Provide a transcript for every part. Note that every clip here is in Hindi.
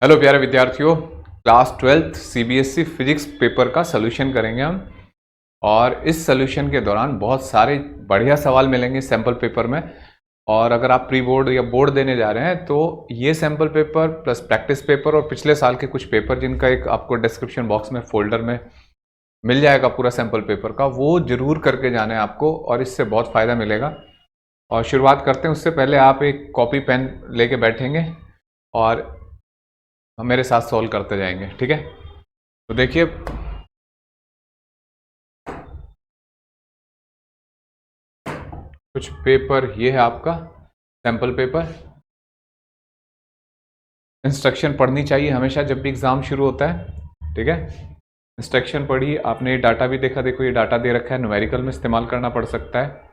हेलो प्यारे विद्यार्थियों, class 12th CBSE physics paper का सलूशन करेंगे हम। और इस सलूशन के दौरान बहुत सारे बढ़िया सवाल मिलेंगे सैम्पल पेपर में। और अगर आप प्री बोर्ड या बोर्ड देने जा रहे हैं तो ये sample paper plus practice paper और पिछले साल के कुछ पेपर जिनका एक आपको डिस्क्रिप्शन बॉक्स में फोल्डर में मिल जाएगा पूरा सैम्पल पेपर का, वो जरूर करके जाना है आपको और इससे बहुत फ़ायदा मिलेगा। और शुरुआत करते हैं, उससे पहले आप एक कॉपी पेन लेके बैठेंगे और हम मेरे साथ सॉल्व करते जाएंगे, ठीक है। तो देखिए, कुछ पेपर ये है आपका सैम्पल पेपर। इंस्ट्रक्शन पढ़नी चाहिए हमेशा जब भी एग्जाम शुरू होता है, ठीक है। इंस्ट्रक्शन पढ़िए। आपने ये डाटा भी देखा, देखो ये डाटा दे रखा है, न्यूमेरिकल में इस्तेमाल करना पड़ सकता है।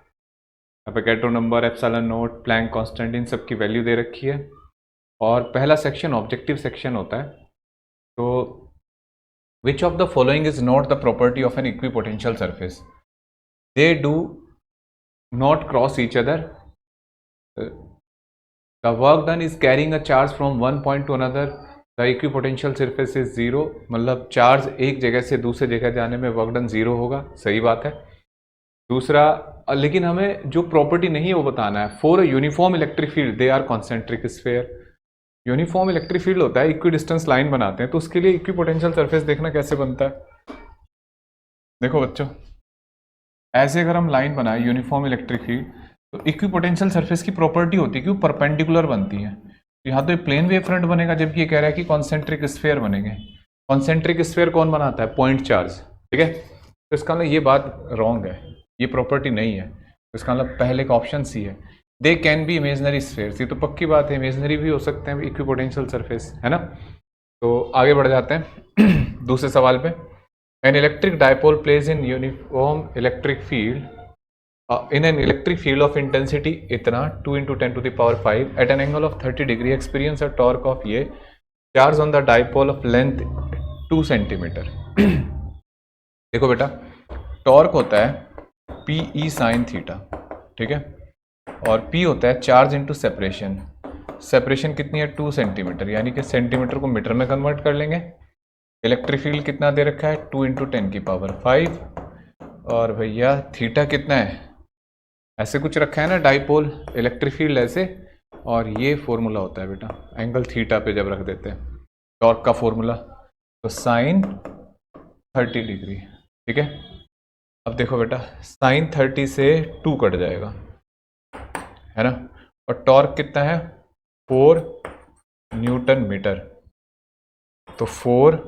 Avogadro number, epsilon naught, Planck constant, इन सब की वैल्यू दे रखी है। और पहला सेक्शन ऑब्जेक्टिव सेक्शन होता है। तो which of the following is not the property of an equipotential surface? They do not cross each other. The work done is carrying a charge from one point to another. The equipotential surface is zero. मतलब चार्ज एक जगह से दूसरे जगह जाने में वर्क डन जीरो होगा, सही बात है। दूसरा, लेकिन हमें जो प्रॉपर्टी नहीं है वो बताना है। For uniform electric field they are concentric sphere. Uniform electric field होता है, इक्वी डिस्टेंस लाइन बनाते हैं, तो उसके लिए इक्विपोटेंशियल सरफेस देखना कैसे बनता है। देखो बच्चों, ऐसे अगर हम लाइन बनाए यूनिफॉर्म इलेक्ट्रिक फील्ड, तो इक्विपोटेंशियल सरफेस की प्रॉपर्टी होती है कि वो परपेंडिकुलर बनती है। तो यहाँ तो ये प्लेन वेव फ्रंट बनेगा, जबकि ये कह रहा है कि कॉन्सेंट्रिक स्फीयर बनेंगे। कॉन्सेंट्रिक स्फीयर कौन बनाता है? पॉइंट चार्ज, ठीक है। तो इसका मतलब ये बात रॉन्ग है, ये प्रॉपर्टी नहीं है। तो इसका मतलब पहले का ऑप्शन सी है। They can be imaginary spheres, ये तो पक्की बात है, इमेजनरी भी हो सकते हैं इक्विपोटेंशियल सरफेस, है ना। तो आगे बढ़ जाते हैं दूसरे सवाल पे। An electric dipole plays in uniform electric field in an electric field of intensity इतना 2 × 10 to the power 5 at an angle of 30 degree experience a torque of ये charge on the dipole of length 2 centimetre. देखो बेटा, टॉर्क होता है पी ई साइन थीटा, ठीक है। और पी होता है चार्ज इंटू सेपरेशन। सेपरेशन कितनी है? 2 सेंटीमीटर, यानी कि सेंटीमीटर को मीटर में कन्वर्ट कर लेंगे। इलेक्ट्रिक फील्ड कितना दे रखा है? 2 × 10 की पावर 5। और भैया थीटा कितना है? ऐसे कुछ रखा है ना डाइपोल, इलेक्ट्रिक फील्ड ऐसे, और ये फॉर्मूला होता है बेटा एंगल थीटा पे जब रख देते हैं टॉर्क का फॉर्मूला, तो साइन 30 डिग्री, ठीक है। अब देखो बेटा, साइन 30 से 2 कट जाएगा, है ना। और टॉर्क कितना है? 4 न्यूटन मीटर। तो 4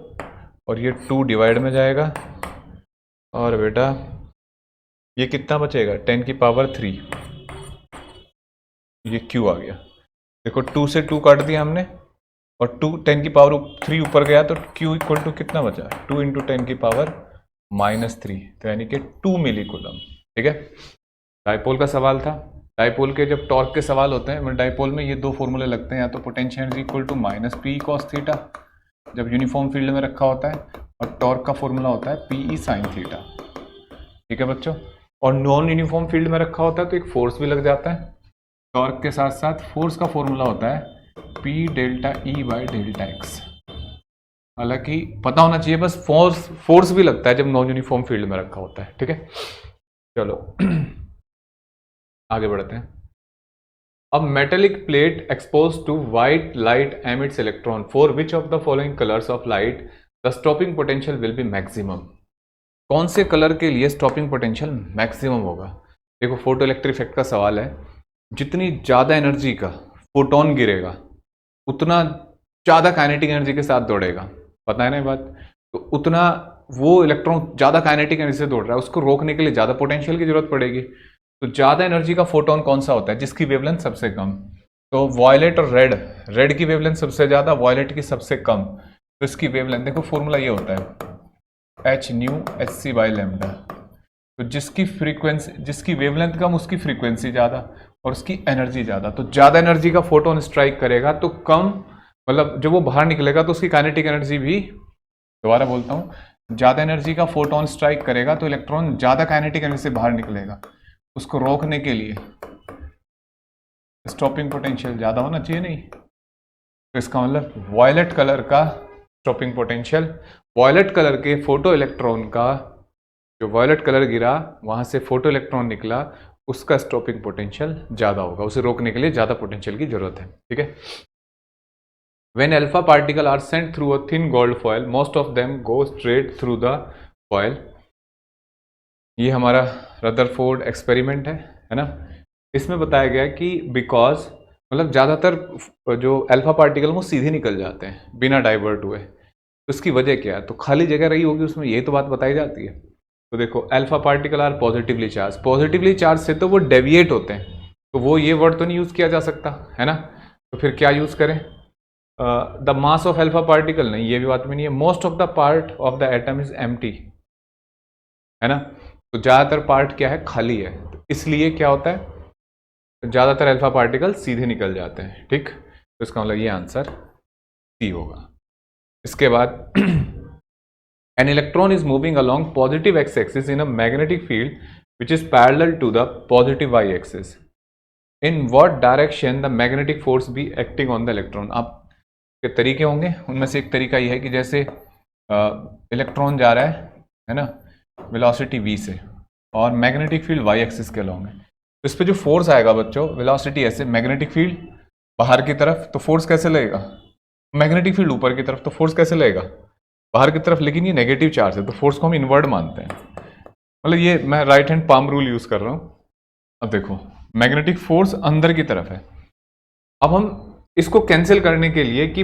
और ये 2 डिवाइड में जाएगा, और बेटा ये कितना बचेगा? 10 की पावर 3। ये क्यू आ गया। देखो 2 से 2 काट दिया हमने, और 2 10 की पावर 3 ऊपर गया, तो क्यू इक्वल टू कितना बचा? 2 × 10 की पावर -3, तो यानी कि 2 मिली कूलम, ठीक है। डाइपोल का सवाल था। डाइपोल के जब टॉर्क के सवाल होते हैं, डाइपोल में ये दो फॉर्मूले लगते हैं, या तो potential equal to -p cos theta जब यूनिफॉर्म फील्ड में रखा होता है, और टॉर्क का फॉर्मूला होता है पी ई साइन थीटा, ठीक है बच्चों। और नॉन यूनिफॉर्म फील्ड में रखा होता है तो एक फोर्स भी लग जाता है। टॉर्क के साथ साथ फोर्स का फॉर्मूला होता है P delta E by delta x. हालांकि पता होना चाहिए बस, फोर्स भी लगता है जब नॉन यूनिफॉर्म फील्ड में रखा होता है, ठीक है। चलो आगे बढ़ते हैं। अब metallic plate expose to white light emits electron, for which of the following colours of light the stopping potential will be maximum? कौन से कलर के लिए स्टॉपिंग पोटेंशियल मैक्सिमम होगा? देखो, फोटो इलेक्ट्रिक इफेक्ट का सवाल है। जितनी ज़्यादा एनर्जी का फोटोन गिरेगा उतना ज़्यादा काइनेटिक एनर्जी के साथ दौड़ेगा, पता है ना ये बात। तो उतना वो इलेक्ट्रॉन ज़्यादा काइनेटिक एनर्जी से दौड़ रहा है, उसको रोकने के लिए ज़्यादा पोटेंशियल की जरूरत पड़ेगी। तो ज़्यादा एनर्जी का फोटोन कौन सा होता है? जिसकी वेवलेंथ सबसे कम। तो वॉयलेट और रेड, रेड की वेवलेंथ सबसे ज़्यादा, वॉयलेट की सबसे कम। तो इसकी वेवलेंथ देखो, फॉर्मूला ये होता है H nu H C by lambda. तो जिसकी फ्रीक्वेंसी, जिसकी वेवलेंथ कम उसकी फ्रीक्वेंसी ज़्यादा और उसकी एनर्जी ज़्यादा। तो ज़्यादा एनर्जी का फोटोन स्ट्राइक करेगा तो कम, मतलब जब वो बाहर निकलेगा तो उसकी काइनेटिक एनर्जी भी, दोबारा बोलता हूँ, ज़्यादा एनर्जी का फोटोन स्ट्राइक करेगा तो इलेक्ट्रॉन ज़्यादा काइनेटिक एनर्जी से बाहर निकलेगा। उसको रोकने के लिए स्टॉपिंग पोटेंशियल ज़्यादा होना चाहिए, नहीं? तो इसका मतलब वॉयलेट कलर का स्टॉपिंग पोटेंशियल, वॉयलेट कलर के फोटो इलेक्ट्रॉन का, जो वॉयलेट कलर गिरा वहां से फोटो इलेक्ट्रॉन निकला, उसका स्टॉपिंग पोटेंशियल ज़्यादा होगा, उसे रोकने के लिए ज़्यादा पोटेंशियल की जरूरत है। ठीक है। When alpha particles are sent through a thin gold foil, most of them go straight through the foil. ये हमारा रदरफोर्ड एक्सपेरिमेंट है ना। इसमें बताया गया कि बिकॉज मतलब ज़्यादातर जो अल्फा पार्टिकल वो सीधे निकल जाते हैं बिना डाइवर्ट हुए, तो इसकी वजह क्या है, तो खाली जगह रही होगी उसमें, ये तो बात बताई जाती है। तो देखो alpha particle are positively charge से तो वो डेविएट होते हैं, तो वो ये वर्ड तो नहीं यूज़ किया जा सकता है ना, तो फिर क्या यूज़ करें, the mass of alpha particle, नहीं ये भी बात में नहीं है, most of the part of the atom is empty, है ना, तो ज़्यादातर पार्ट क्या है, खाली है, तो इसलिए क्या होता है, ज़्यादातर अल्फा पार्टिकल सीधे निकल जाते हैं। ठीक, तो इसका मतलब ये आंसर सी होगा। इसके बाद an electron is moving along positive X axis in a magnetic field which is parallel to the positive Y axis, in what direction the magnetic force be acting on the electron. आप के तरीके होंगे, उनमें से एक तरीका यह है कि जैसे इलेक्ट्रॉन जा रहा है ना, वेलोसिटी v से, और मैग्नेटिक फील्ड y एक्सिस के अलॉन्ग है, तो इस पर जो फोर्स आएगा बच्चों, वेलोसिटी ऐसे, मैग्नेटिक फील्ड बाहर की तरफ, तो फोर्स कैसे लगेगा, मैग्नेटिक फील्ड ऊपर की तरफ, तो फोर्स कैसे लगेगा, बाहर की तरफ, लेकिन ये नेगेटिव चार्ज है तो फोर्स को हम इनवर्ट मानते हैं। मतलब ये मैं right hand palm rule use कर रहा हूँ। अब देखो मैग्नेटिक फोर्स अंदर की तरफ है, अब हम इसको कैंसिल करने के लिए कि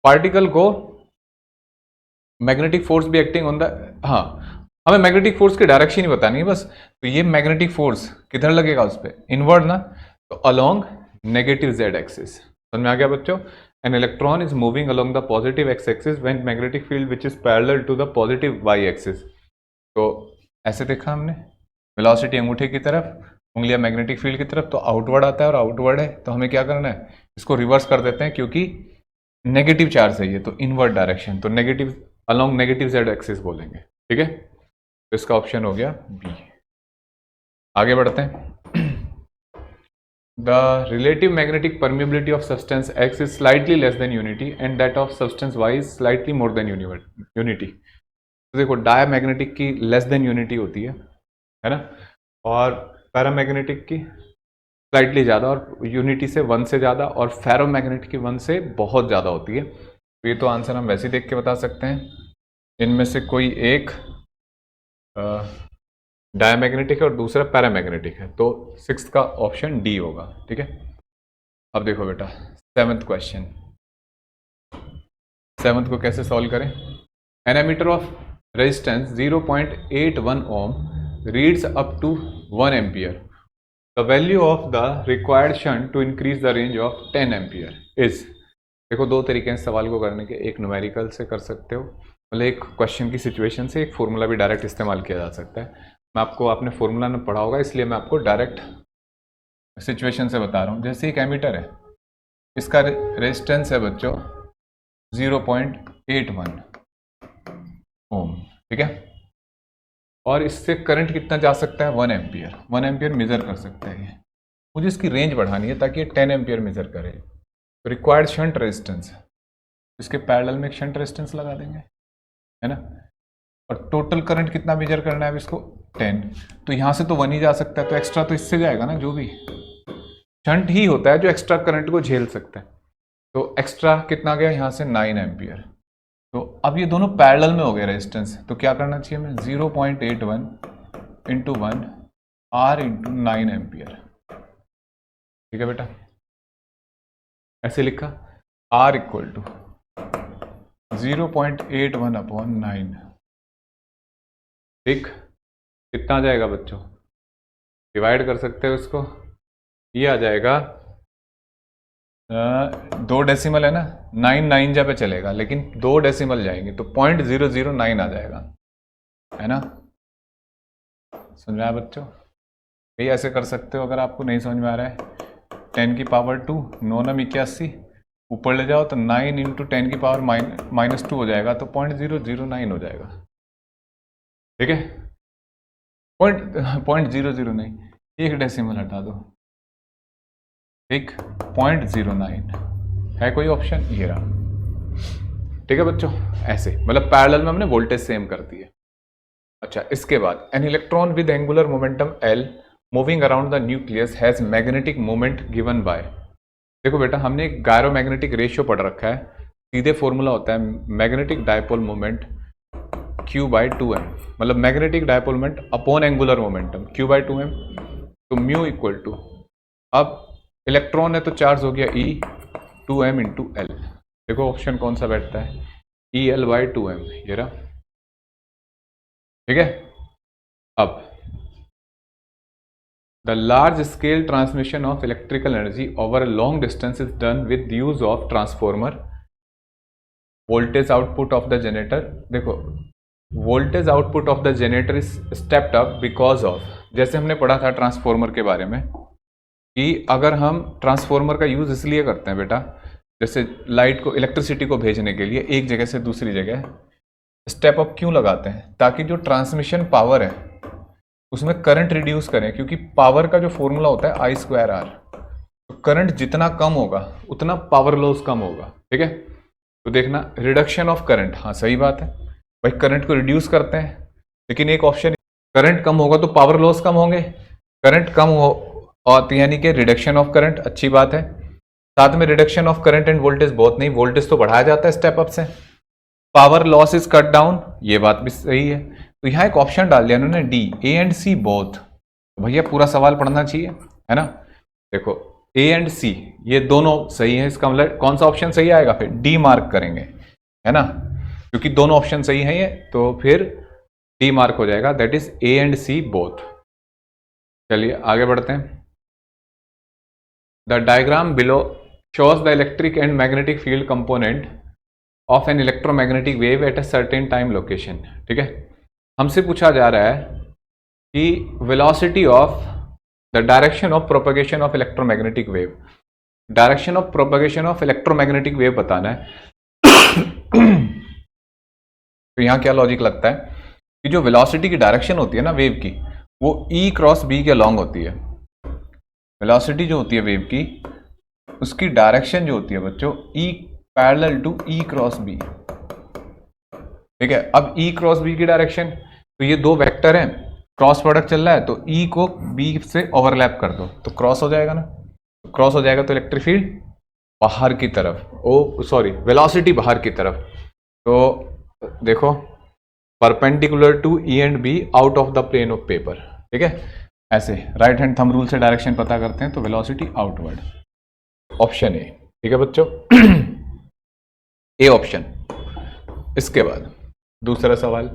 पार्टिकल को मैग्नेटिक फोर्स भी एक्टिंग ऑन द, हाँ हमें मैग्नेटिक फोर्स की डायरेक्शन ही बतानी है बस, तो ये मैग्नेटिक फोर्स किधर लगेगा उस पर, इनवर्ड ना, तो अलोंग नेगेटिव जेड एक्सिस। समझ में आ गया बच्चों, an electron is moving along the positive X axis when magnetic field which is parallel to the positive Y axis. तो ऐसे देखा हमने, वेलोसिटी अंगूठे की तरफ, उंगलियां मैग्नेटिक फील्ड की तरफ, तो आउटवर्ड आता है और आउटवर्ड है, तो हमें क्या करना है, इसको रिवर्स कर देते हैं क्योंकि नेगेटिव चार्ज है ये, तो इनवर्ड डायरेक्शन, तो negative along negative Z axis बोलेंगे। ठीक है, तो इसका ऑप्शन हो गया बी। आगे बढ़ते हैं। The relative magnetic permeability of substance X is slightly less than unity and that of substance Y is slightly more than unity. तो देखो डायमैग्नेटिक की लेस देन यूनिटी होती है ना, और पैरामैग्नेटिक की स्लाइटली ज़्यादा, और यूनिटी से 1 से ज़्यादा, और फेरोमैग्नेटिक की 1 से बहुत ज़्यादा होती है। तो ये तो आंसर हम वैसे ही देख के बता सकते हैं, इनमें से कोई एक डायमैग्नेटिक है और दूसरा पैरामैग्नेटिक है, तो 6th का ऑप्शन डी होगा। ठीक है, अब देखो बेटा 7th क्वेश्चन, 7th को कैसे सॉल्व करें। An ammeter of resistance 0.81 ohm reads up to 1 ampere, the value of the required shunt to increase the range of 10 ampere is. देखो दो तरीके हैं सवाल को करने के, एक न्यूमेरिकल से कर सकते हो, मतलब एक क्वेश्चन की सिचुएशन से, एक फॉर्मूला भी डायरेक्ट इस्तेमाल किया जा सकता है। मैं आपको आपने फॉर्मूला में पढ़ा होगा, इसलिए मैं आपको डायरेक्ट सिचुएशन से बता रहा हूँ। जैसे एक एमीटर है, इसका रेजिस्टेंस है बच्चों 0.81 ओम, ठीक है, और इससे करंट कितना जा सकता है, 1 एम्पियर, 1 एम्पियर मेजर कर सकते हैं। मुझे इसकी रेंज बढ़ानी है ताकि ये 10 एम्पियर मेजर करे। तो रिक्वायर्ड शंट रेजिस्टेंस, इसके पैरेलल में एक शंट रेजिस्टेंस लगा देंगे, है ना, और टोटल करंट कितना मेजर करना है अब इसको, 10, तो यहाँ से तो 1 ही जा सकता है, तो एक्स्ट्रा तो इससे जाएगा ना, जो भी शंट ही होता है जो एक्स्ट्रा करंट को झेल सकता है, तो एक्स्ट्रा कितना गया यहाँ से 9 एम्पियर। तो अब ये दोनों पैरेलल में हो गए रेजिस्टेंस, तो क्या करना चाहिए हमें, 0.81 इंटू 1 आर इंटू 9 एम्पियर। ठीक है बेटा, ऐसे लिखा, आर इक्वल टू 0.81 अपॉन 9। ठीक, कितना आ जाएगा बच्चों, डिवाइड कर सकते हो इसको, ये आ जाएगा 2 डेसिमल है ना, 9 9 जा पे चलेगा, लेकिन 2 डेसिमल जाएंगे तो 0.009 आ जाएगा, है ना। समझ में आया बच्चों, ये ऐसे कर सकते हो। अगर आपको नहीं समझ में आ रहा है, 10 की पावर 2, 9 9 81, ऊपर ले जाओ तो 9 इंटू 10 की पावर -2 हो जाएगा, तो 0.009 हो जाएगा। ठीक है, 0.009, एक डेसिमल हटा दो, ठीक, 0.09 है कोई ऑप्शन, ये रहा। ठीक है बच्चों, ऐसे मतलब पैरेलल में हमने वोल्टेज सेम कर दी है। अच्छा, इसके बाद an electron with angular momentum L moving around the nucleus has magnetic moment given by. देखो बेटा, हमने एक गायरोमैग्नेटिक रेशियो पढ़ रखा है, सीधे फॉर्मूला होता है मैग्नेटिक डायपोल मोमेंट Q/2m, मतलब magnetic dipole moment upon angular momentum Q/2m, तो म्यू इक्वल टू, अब इलेक्ट्रॉन है तो चार्ज हो गया E 2m इंटू एल। देखो ऑप्शन कौन सा बैठता है, EL/2m, ये रहा। ठीक है, अब the large scale transmission of electrical energy over a long distance is done with use of transformer. Voltage output of the generator, देखो voltage output of the generator is stepped up because of, जैसे हमने पढ़ा था ट्रांसफॉर्मर के बारे में कि अगर हम ट्रांसफॉर्मर का यूज इसलिए करते हैं बेटा, जैसे लाइट को, इलेक्ट्रिसिटी को भेजने के लिए एक जगह से दूसरी जगह स्टेप अप क्यों लगाते हैं, ताकि जो ट्रांसमिशन पावर है उसमें करंट रिड्यूस करें, क्योंकि पावर का जो फॉर्मूला होता है I²R, तो करंट जितना कम होगा उतना पावर लॉस कम होगा। ठीक है, तो देखना रिडक्शन ऑफ करंट, हाँ सही बात है भाई, करंट को रिड्यूस करते हैं, लेकिन एक ऑप्शन, करंट कम होगा तो पावर लॉस कम होंगे, करंट कम हो और यानी कि रिडक्शन ऑफ करंट, अच्छी बात है। साथ में reduction of current end voltage बहुत नहीं, वोल्टेज तो बढ़ाया जाता है स्टेप अप से, power loss is cut down, ये बात भी सही है। तो यहाँ एक ऑप्शन डाल दिया उन्होंने D, A and C both. तो भैया पूरा सवाल पढ़ना चाहिए, है ना। देखो ए एंड सी ये दोनों सही है, इसका मतलब कौन सा ऑप्शन सही आएगा, फिर डी मार्क करेंगे, है ना, क्योंकि दोनों ऑप्शन सही है ये, तो फिर डी मार्क हो जाएगा, that is A and C both. चलिए आगे बढ़ते हैं। The diagram below shows the electric and magnetic field component of an electromagnetic wave at a certain time location। ठीक है, हमसे पूछा जा रहा है कि velocity of the direction of propagation of electromagnetic wave, direction of propagation of electromagnetic wave बताना है। तो यहाँ क्या लॉजिक लगता है कि जो velocity की डायरेक्शन होती है ना वेव की, वो E क्रॉस B के अलॉन्ग होती है। velocity जो होती है वेव की, उसकी डायरेक्शन जो होती है बच्चों E parallel to E cross B। ठीक है, अब E क्रॉस B की डायरेक्शन, तो ये दो वेक्टर हैं, क्रॉस प्रोडक्ट चल रहा है, तो E को B से ओवरलैप कर दो तो क्रॉस हो जाएगा ना, तो क्रॉस हो जाएगा तो इलेक्ट्रिक फील्ड बाहर की तरफ, वेलोसिटी बाहर की तरफ। तो देखो perpendicular to E and B out of the plane of paper. ठीक है, ऐसे राइट हैंड थंब रूल से डायरेक्शन पता करते हैं, तो वेलोसिटी आउटवर्ड, ऑप्शन ए। ठीक है बच्चों, ए ऑप्शन। इसके बाद दूसरा सवाल,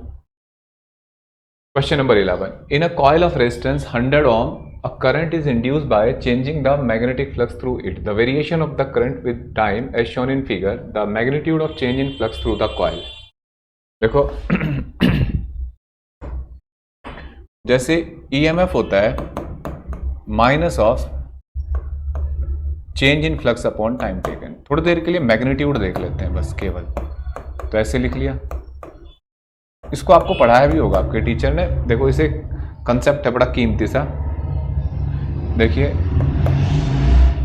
question number 11, in a coil of resistance 100 ohm a current is induced by changing the magnetic flux through it. The variation of the current with time as shown in figure, the magnitude of change in flux through the coil। देखो जैसे EMF होता है minus of change in flux upon time taken. थोड़ी देर के लिए मैग्नीट्यूड देख लेते हैं बस केवल, तो ऐसे लिख लिया। इसको आपको पढ़ाया भी होगा आपके टीचर ने, देखो इसे कंसेप्ट है बड़ा कीमती सा। देखिए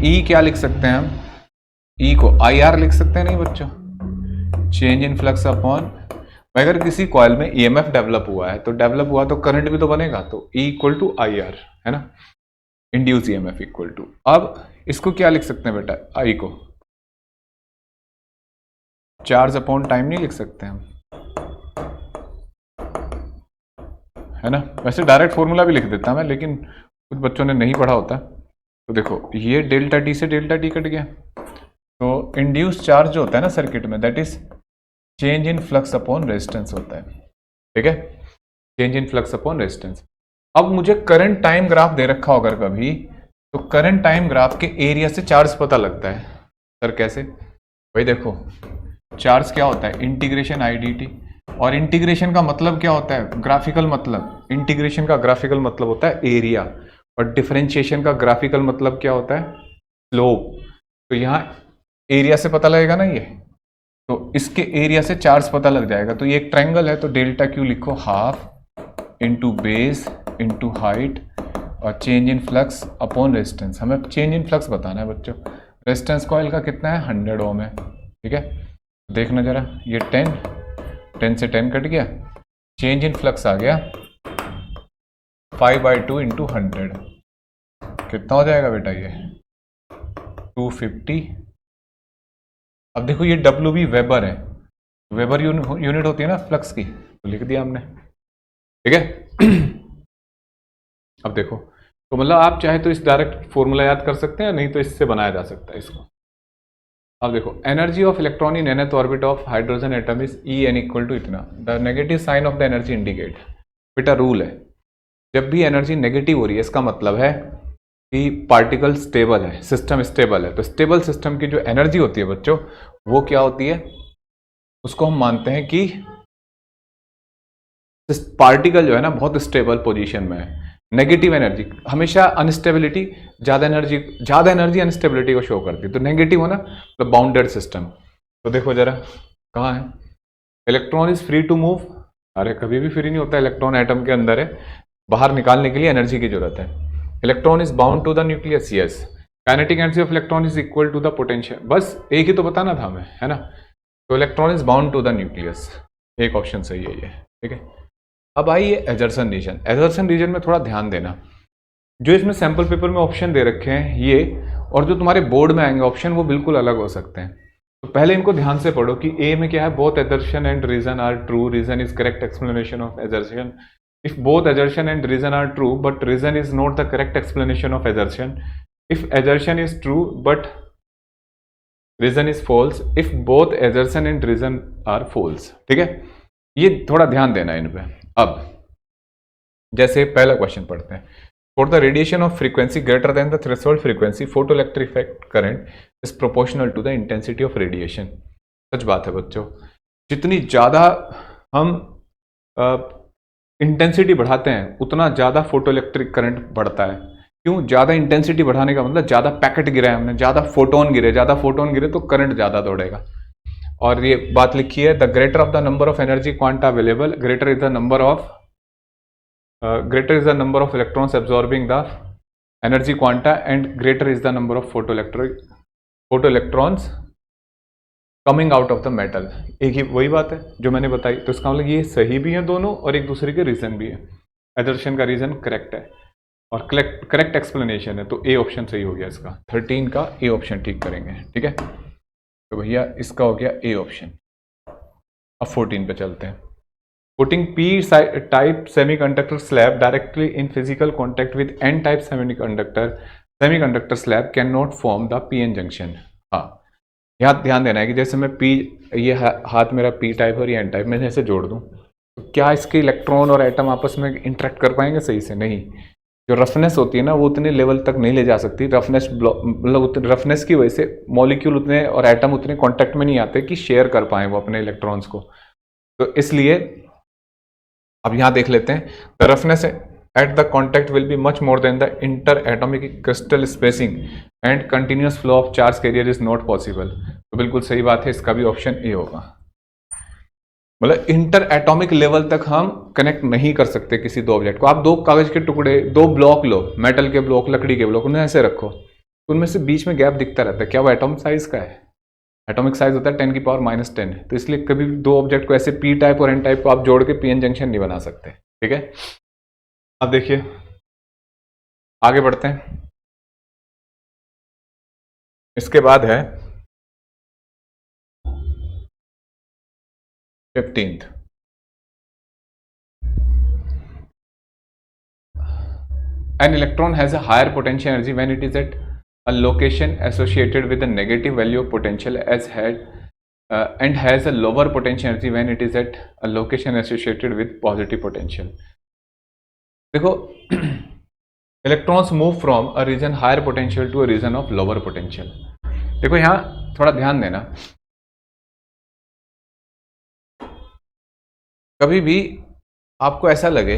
E क्या लिख सकते हैं हम, E को IR लिख सकते हैं, नहीं बच्चों, चेंज इन फ्लक्स अपॉन, अगर किसी कॉइल में EMF डेवलप हुआ है तो डेवलप हुआ तो करंट भी तो बनेगा, तो E इक्वल टू IR, है ना, इंड्यूस EMF इक्वल टू। अब इसको क्या लिख सकते हैं बेटा, I को चार्ज अपॉन टाइम नहीं लिख सकते हम, है ना। वैसे डायरेक्ट फॉर्मूला भी लिख देता मैं, लेकिन कुछ बच्चों ने नहीं पढ़ा होता। तो देखो ये डेल्टा टी से डेल्टा टी कट गया, तो इंड्यूस चार्ज जो होता है ना सर्किट में, that is change in flux upon resistance होता है। ठीक है, change in flux upon resistance. अब मुझे करंट टाइम ग्राफ दे रखा होगा कभी, तो करंट टाइम ग्राफ के एरिया से चार्ज पता लगता है। सर कैसे, भाई देखो चार्ज क्या होता है, इंटीग्रेशन IDT, और इंटीग्रेशन का मतलब क्या होता है, ग्राफिकल मतलब। इंटीग्रेशन का ग्राफिकल मतलब होता है एरिया, और डिफरेंशिएशन का ग्राफिकल मतलब क्या होता है, स्लोप। तो यहाँ एरिया से पता लगेगा ना ये, तो इसके एरिया से चार्ज पता लग जाएगा। तो ये एक ट्रायंगल है, तो डेल्टा क्यू लिखो, half into base into height, और change in flux upon resistance, हमें चेंज इन फ्लक्स बताना है बच्चों। रेजिस्टेंस कॉइल का कितना है 100 ओम है, ठीक है। देखना जरा, ये 10 से 10 कट गया, चेंज इन फ्लक्स आ गया 5/2 इंटू 100, कितना हो जाएगा बेटा ये 250। अब देखो ये डब्ल्यू भी वेबर है, वेबर यूनिट होती है ना फ्लक्स की, तो लिख दिया हमने, ठीक है। अब देखो, तो मतलब आप चाहे तो इस डायरेक्ट फॉर्मूला याद कर सकते हैं, नहीं तो इससे बनाया जा सकता है इसको। अब देखो, energy of electron in nth orbit of hydrogen atom is En equal to इतना, the negative sign of the energy indicate. बेटा रूल है, जब भी एनर्जी नेगेटिव हो रही है इसका मतलब है कि पार्टिकल स्टेबल है, सिस्टम स्टेबल है। तो स्टेबल सिस्टम की जो एनर्जी होती है बच्चों, वो क्या होती है, उसको हम मानते हैं कि पार्टिकल जो है ना बहुत स्टेबल पोजीशन में है। नेगेटिव एनर्जी हमेशा अनस्टेबिलिटी, ज्यादा एनर्जी अनस्टेबिलिटी को शो करती है, तो नेगेटिव होना तो बाउंडेड सिस्टम। तो देखो जरा कहाँ है, electron is free to move, अरे कभी भी फ्री नहीं होता, इलेक्ट्रॉन एटम के अंदर है, बाहर निकालने के लिए एनर्जी की जरूरत है। Electron is bound to the nucleus, yes. Kinetic energy of electron is equal to the potential, बस एक ही तो बताना था हमें, है ना। तो electron is bound to the nucleus, एक ऑप्शन सही है ये, ठीक है। अब आइए एजर्सन रीजन। एजर्सन रीजन में थोड़ा ध्यान देना, जो इसमें सैंपल पेपर में ऑप्शन दे रखे हैं ये, और जो तुम्हारे बोर्ड में आएंगे ऑप्शन, वो बिल्कुल अलग हो सकते हैं। तो पहले इनको ध्यान से पढ़ो कि ए में क्या है, both assertion and reason are true, reason is correct explanation of assertion. If both assertion and reason are true but reason is not the correct explanation of assertion, if assertion is true but reason is false, if both assertion and reason are false, ठीक है। ये थोड़ा ध्यान देना इन पे। अब जैसे पहला क्वेश्चन पढ़ते हैं, for the radiation of frequency greater than the threshold frequency photoelectric effect current is proportional to the intensity of radiation. सच बात है बच्चों, जितनी ज़्यादा हम इंटेंसिटी बढ़ाते हैं उतना ज़्यादा फोटोइलेक्ट्रिक करंट बढ़ता है। क्यों? ज़्यादा इंटेंसिटी बढ़ाने का मतलब ज़्यादा पैकेट गिरा है हमने, ज़्यादा फोटोन गिरे तो करंट ज़्यादा दौड़ेगा। और ये बात लिखी है, the greater of the number of energy quanta available, greater is the number of electrons absorbing the energy quanta and greater is the number of photo electrons coming out of the metal. एक ही वही बात है जो मैंने बताई, तो इसका मतलब ये सही भी है दोनों और एक दूसरे के रीजन भी है। एजर्शन का रीजन करेक्ट है और करेक्ट एक्सप्लेनेशन है, तो ए ऑप्शन सही हो गया इसका। 13 का ए ऑप्शन ठीक करेंगे, ठीक है। तो भैया इसका हो गया ए ऑप्शन। अब 14 पे चलते हैं। Putting P type semiconductor slab directly in physical contact with N type semiconductor slab can not form the PN junction. हाँ, यहाँ ध्यान देना है कि जैसे मैं पी, ये हाथ मेरा पी टाइप और ये एन टाइप, मैं जैसे जोड़ दूँ तो क्या इसके इलेक्ट्रॉन और एटम आपस में इंटरेक्ट कर पाएंगे सही से? नहीं। जो रफनेस होती है ना वो उतने लेवल तक नहीं ले जा सकती। रफनेस मतलब रफनेस की वजह से मॉलिक्यूल उतने और एटम उतने कांटेक्ट में नहीं आते कि शेयर कर पाए वो अपने इलेक्ट्रॉन्स को। तो इसलिए अब यहाँ देख लेते हैं, the roughness at the contact will be much more than the inter atomic crystal spacing and continuous flow of charge carrier is not possible. तो बिल्कुल सही बात है, इसका भी ऑप्शन ए होगा। मतलब इंटर एटॉमिक लेवल तक हम कनेक्ट नहीं कर सकते किसी दो ऑब्जेक्ट को। आप दो कागज के टुकड़े, दो ब्लॉक लो, मेटल के ब्लॉक, लकड़ी के ब्लॉक, उन्हें ऐसे रखो तो उनमें से बीच में गैप दिखता रहता है। क्या वो एटॉमिक साइज का है? एटॉमिक साइज होता है 10 की पावर -10। तो इसलिए कभी दो ऑब्जेक्ट को ऐसे पी टाइप और एन टाइप को आप जोड़ के पीएन जंक्शन नहीं बना सकते, ठीक है। अब देखिए आगे बढ़ते हैं। इसके बाद है 15th, an electron has a higher potential energy when it is at a location associated with a negative value of potential as had and has a lower potential energy when it is at a location associated with positive potential. देखो electrons move from a region higher potential to a region of lower potential. देखो यहाँ थोड़ा ध्यान देना, कभी भी आपको ऐसा लगे,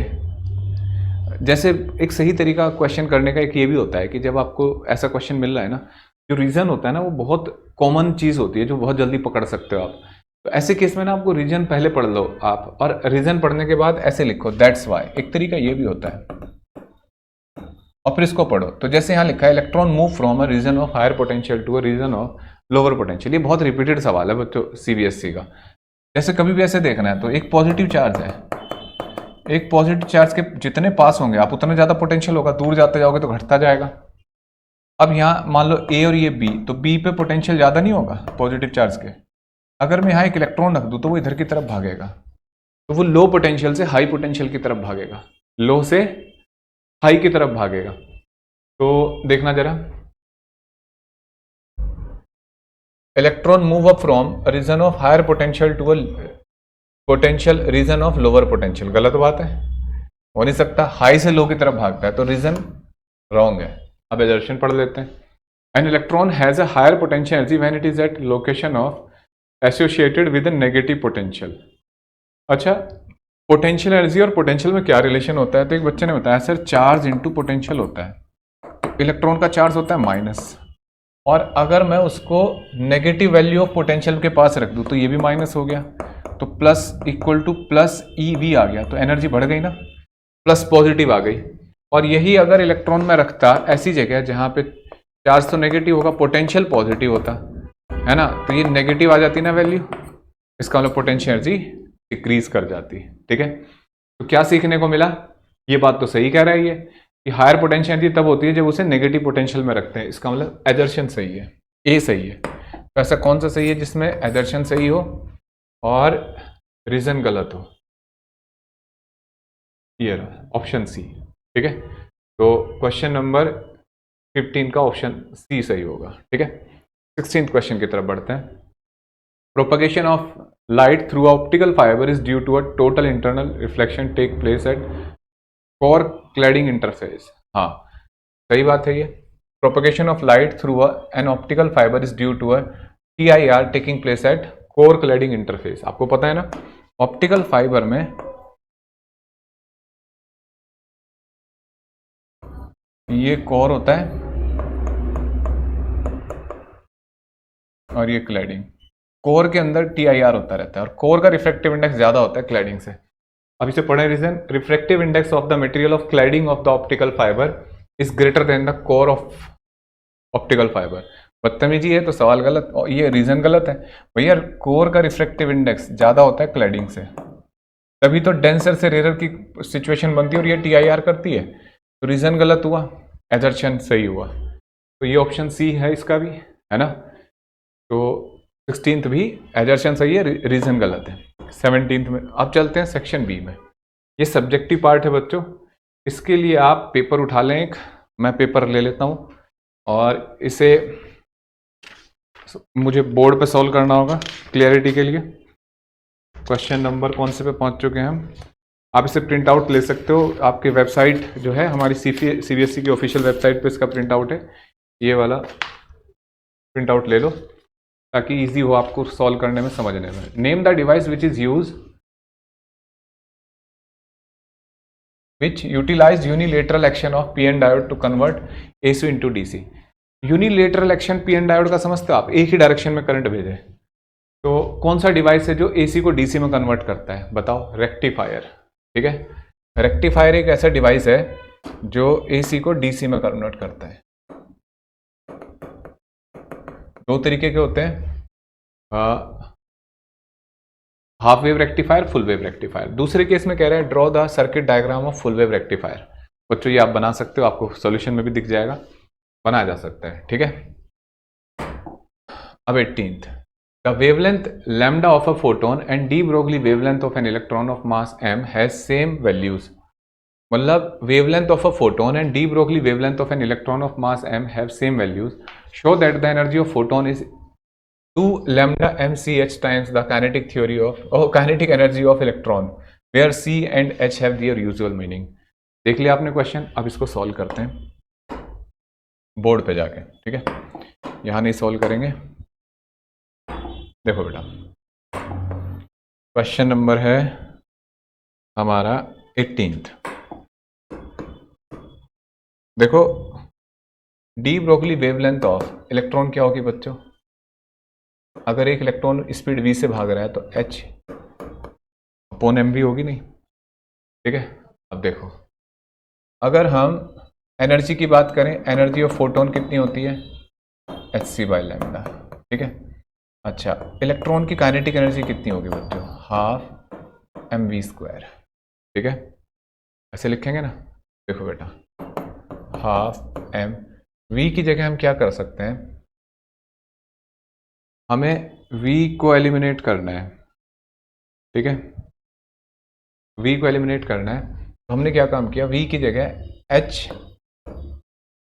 जैसे एक सही तरीका क्वेश्चन करने का एक ये भी होता है कि जब आपको ऐसा क्वेश्चन मिल रहा है ना, जो रीजन होता है ना वो बहुत कॉमन चीज़ होती है जो बहुत जल्दी पकड़ सकते हो आप। तो ऐसे केस में ना आपको रीजन पहले पढ़ लो आप, और रीजन पढ़ने के बाद ऐसे लिखो दैट्स वाई। एक तरीका ये भी होता है। और फिर इसको पढ़ो। तो जैसे यहाँ लिखा है electron move from a region of higher potential to a region of lower potential. ये बहुत रिपीटेड सवाल है बच्चों सीबीएसई का। जैसे कभी भी ऐसे देखना है तो एक पॉजिटिव चार्ज है, एक पॉजिटिव चार्ज के जितने पास होंगे आप उतना ज़्यादा पोटेंशियल होगा, दूर जाते जाओगे तो घटता जाएगा। अब यहाँ मान लो ए और ये बी, तो बी पे पोटेंशियल ज़्यादा नहीं होगा पॉजिटिव चार्ज के। अगर मैं यहाँ एक इलेक्ट्रॉन रख दूँ तो वो इधर की तरफ भागेगा, तो वो लो पोटेंशियल से हाई पोटेंशियल की तरफ भागेगा, लो से हाई की तरफ भागेगा। तो देखना जरा, electron move up from region of higher potential to a potential region of lower potential. गलत बात है, हो नहीं सकता। हाई से लो की तरफ भागता है तो रीजन रॉन्ग है। अब एजर्शन पढ़ लेते हैं। An electron has a higher potential energy when it is at location of associated with negative potential. अच्छा, पोटेंशियल एनर्जी और पोटेंशियल में क्या रिलेशन होता है? तो एक बच्चे ने बताया सर चार्ज इंटू पोटेंशियल होता है। इलेक्ट्रॉन का चार्ज होता है माइनस, और अगर मैं उसको नेगेटिव वैल्यू ऑफ पोटेंशियल के पास रख दूं तो ये भी माइनस हो गया, तो plus equal to plus eV आ गया, तो एनर्जी बढ़ गई ना, प्लस पॉजिटिव आ गई। और यही अगर इलेक्ट्रॉन में रखता ऐसी जगह जहां पे चार्ज तो नेगेटिव होगा, पोटेंशियल पॉजिटिव होता है ना, तो ये नेगेटिव आ जाती ना वैल्यू, इसका मतलब पोटेंशियल एनर्जी डिक्रीज कर जाती है। ठीक है, तो क्या सीखने को मिला? ये बात तो सही कह रहा है ये कि हायर पोटेंशियल एनर्जी तब होती है जब उसे नेगेटिव पोटेंशियल में रखते हैं। इसका मतलब एजर्शन सही है, ए सही है। तो ऐसा कौन सा सही है जिसमें एजर्शन सही हो और रीजन गलत हो? ये ऑप्शन सी। ठीक है, तो क्वेश्चन नंबर 15 का ऑप्शन सी सही होगा। ठीक है, 16th क्वेश्चन की तरफ बढ़ते हैं। Propagation of light through optical fiber is due to a total internal reflection take place at core cladding interface. हाँ, सही बात है ये। Propagation of light through an optical fiber is due to a TIR taking place at core cladding interface. आपको पता है ना, ऑप्टिकल फाइबर में ये कोर होता है और ये क्लैडिंग। कोर के अंदर TIR होता रहता है और कोर का रिफ्रैक्टिव इंडेक्स ज्यादा होता है क्लैडिंग से। अब इसे पढ़े reason, refractive index of the material of cladding of the optical fiber is greater than the core of optical fiber. बदतमीजी है तो सवाल गलत, और ये रीजन गलत है। भैया कोर का रिफ्रैक्टिव इंडेक्स ज्यादा होता है क्लैडिंग से, तभी तो डेंसर से रेयर की सिचुएशन बनती है और ये TIR करती है। तो रीजन गलत हुआ, एजर्शन सही हुआ। तो ये ऑप्शन सी है इसका भी, है ना। तो 16th भी एजर्शन सही है, रीजन गलत है। 17th में अब चलते हैं सेक्शन बी में। ये सब्जेक्टिव पार्ट है बच्चों, इसके लिए आप पेपर उठा लें एक, मैं पेपर ले लेता हूँ और इसे मुझे बोर्ड पे सॉल्व करना होगा क्लियरिटी के लिए। क्वेश्चन नंबर कौन से पे पहुंच चुके हैं हम? आप इसे प्रिंट आउट ले सकते हो, आपकी वेबसाइट जो है हमारी CBSE की ऑफिशियल वेबसाइट पे इसका प्रिंट आउट है, ये वाला प्रिंट आउट ले लो ताकि इजी हो आपको सॉल्व करने में, समझने में। Name the device which is use which utilized unilateral action of PN diode to convert AC into DC। Unilateral action PN diode का समझते हो आप, एक ही डायरेक्शन में करंट भेजे। तो कौन सा डिवाइस है जो AC को DC में कन्वर्ट करता है? बताओ, रेक्टिफायर। ठीक है, रेक्टिफायर एक ऐसा डिवाइस है जो AC को DC में कन्वर्ट करता है। दो तरीके के होते हैं, half wave rectifier, full wave rectifier. दूसरे केस में कह रहे हैं draw the circuit diagram of full wave rectifier. बच्चों ये आप बना सकते हो, आपको सॉल्यूशन में भी दिख जाएगा, बनाया जा सकता है। ठीक है, अब 18th, the wavelength lambda of a photon and de Broglie wavelength of an electron of mass m has same values. मतलब wavelength of a photon and de Broglie wavelength of an electron of mass m have same values, show that the energy of photon is 2 lambda mch times the kinetic energy of electron where c and h have their usual meaning। देख लिया आपने क्वेश्चन, अब इसको सॉल्व करते हैं बोर्ड पे जाके। ठीक है, यहां नहीं सॉल्व करेंगे। देखो बेटा, क्वेश्चन नंबर है हमारा 18th। देखो, D Broglie wavelength of electron क्या होगी बच्चों? अगर एक इलेक्ट्रॉन स्पीड v से भाग रहा है तो h अपॉन m भी होगी नहीं। ठीक है, अब देखो, अगर हम एनर्जी की बात करें, एनर्जी ऑफ फोटोन कितनी होती है, hc/λ, ठीक है। अच्छा, इलेक्ट्रॉन की काइनेटिक एनर्जी कितनी होगी बच्चों, 12 mv², ठीक है। ऐसे लिखेंगे ना, देखो बेटा 12 m, v की जगह हम क्या कर सकते हैं, हमें v को एलिमिनेट करना है, ठीक है। v को एलिमिनेट करना है तो हमने क्या काम किया, v की जगह h,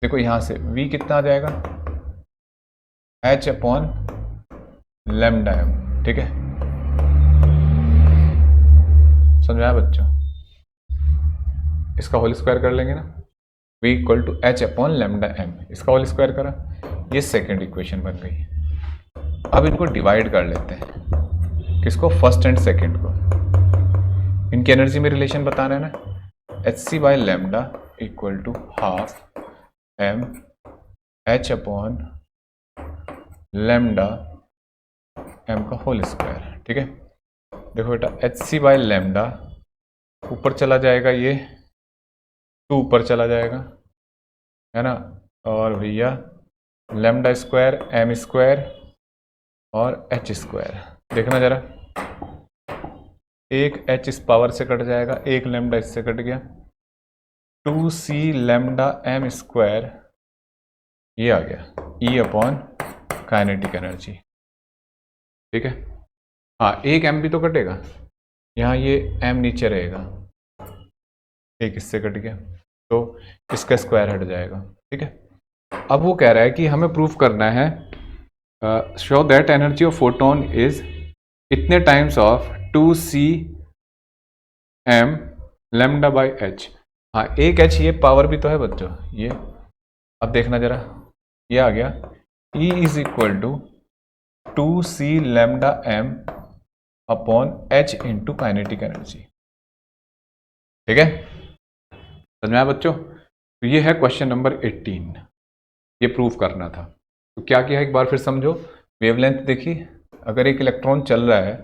देखो यहां से v कितना आ जाएगा, h/λm, ठीक है। समझाया बच्चों, इसका होल स्क्वायर कर लेंगे ना, v = h/λm, इसका होल स्क्वायर करा, ये सेकेंड इक्वेशन बन गई। अब इनको डिवाइड कर लेते हैं, किसको, फर्स्ट एंड सेकेंड को। इनकी एनर्जी में रिलेशन बताना है ना, hc/λ = 12 m h/λ m का होल स्क्वायर, ठीक है। देखो बेटा hc/λ ऊपर चला जाएगा, ये 2 ऊपर चला जाएगा, है ना, और भैया λ² m² और h², देखना जरा, एक h इस पावर से कट जाएगा, एक लैम्डा इससे कट गया, 2c⁻m², ये आ गया E/काइनेटिक एनर्जी, ठीक है। हाँ, एक m भी तो कटेगा, यहाँ ये m नीचे रहेगा, एक इससे कट गया तो इसका स्क्वायर हट जाएगा, ठीक है। अब वो कह रहा है कि हमें प्रूफ करना है, show that energy of photon is इतने टाइम्स ऑफ 2cm⁻h। हाँ, एक h ये पावर भी तो है बच्चों, ये अब देखना जरा, ये आ गया E = 2c⁻m/h into kinetic energy, ठीक है। समझ में आया बच्चों। तो ये है क्वेश्चन नंबर 18, ये प्रूफ करना था। तो क्या किया, एक बार फिर समझो, वेवलेंथ देखी, अगर एक इलेक्ट्रॉन चल रहा है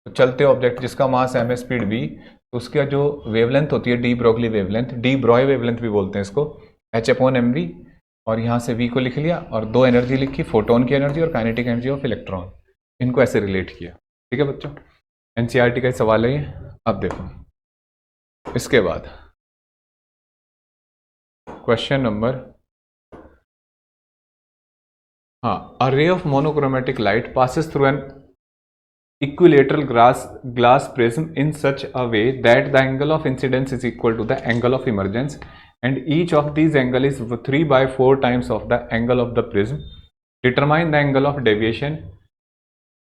तो चलते ऑब्जेक्ट जिसका मास m है, स्पीड v, तो उसका जो वेवलेंथ होती है D Broglie wavelength, D Broglie wavelength भी बोलते हैं इसको, h/mv, और यहाँ से v को लिख लिया और दो एनर्जी लिखी, फोटोन की एनर्जी और काइनेटिक एनर्जी ऑफ इलेक्ट्रॉन, इनको ऐसे रिलेट किया, ठीक है बच्चों। एनसीईआरटी का सवाल है ये। अब देखो इसके बाद क्वेश्चन नंबर, हाँ, a ray of monochromatic light passes through an equilateral glass prism in such a way that the angle of incidence is equal to the angle of emergence, and each of these angle is 3/4 times of the angle of the prism. Determine the angle of deviation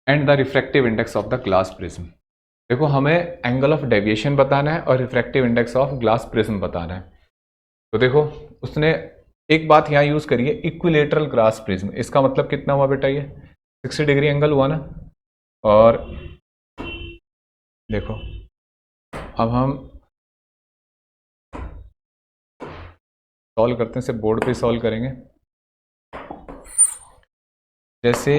and the refractive index of the glass prism. देखो हमें एंगल ऑफ डेविएशन बताना है और refractive index of glass prism बताना है। तो देखो उसने एक बात यहाँ यूज करी है, इक्विलेटरल ग्लास प्रिज्म, इसका मतलब कितना हुआ बेटा, ये 60 डिग्री एंगल हुआ ना। और देखो अब हम सॉल्व करते हैं, सिर्फ बोर्ड पे सॉल्व करेंगे। जैसे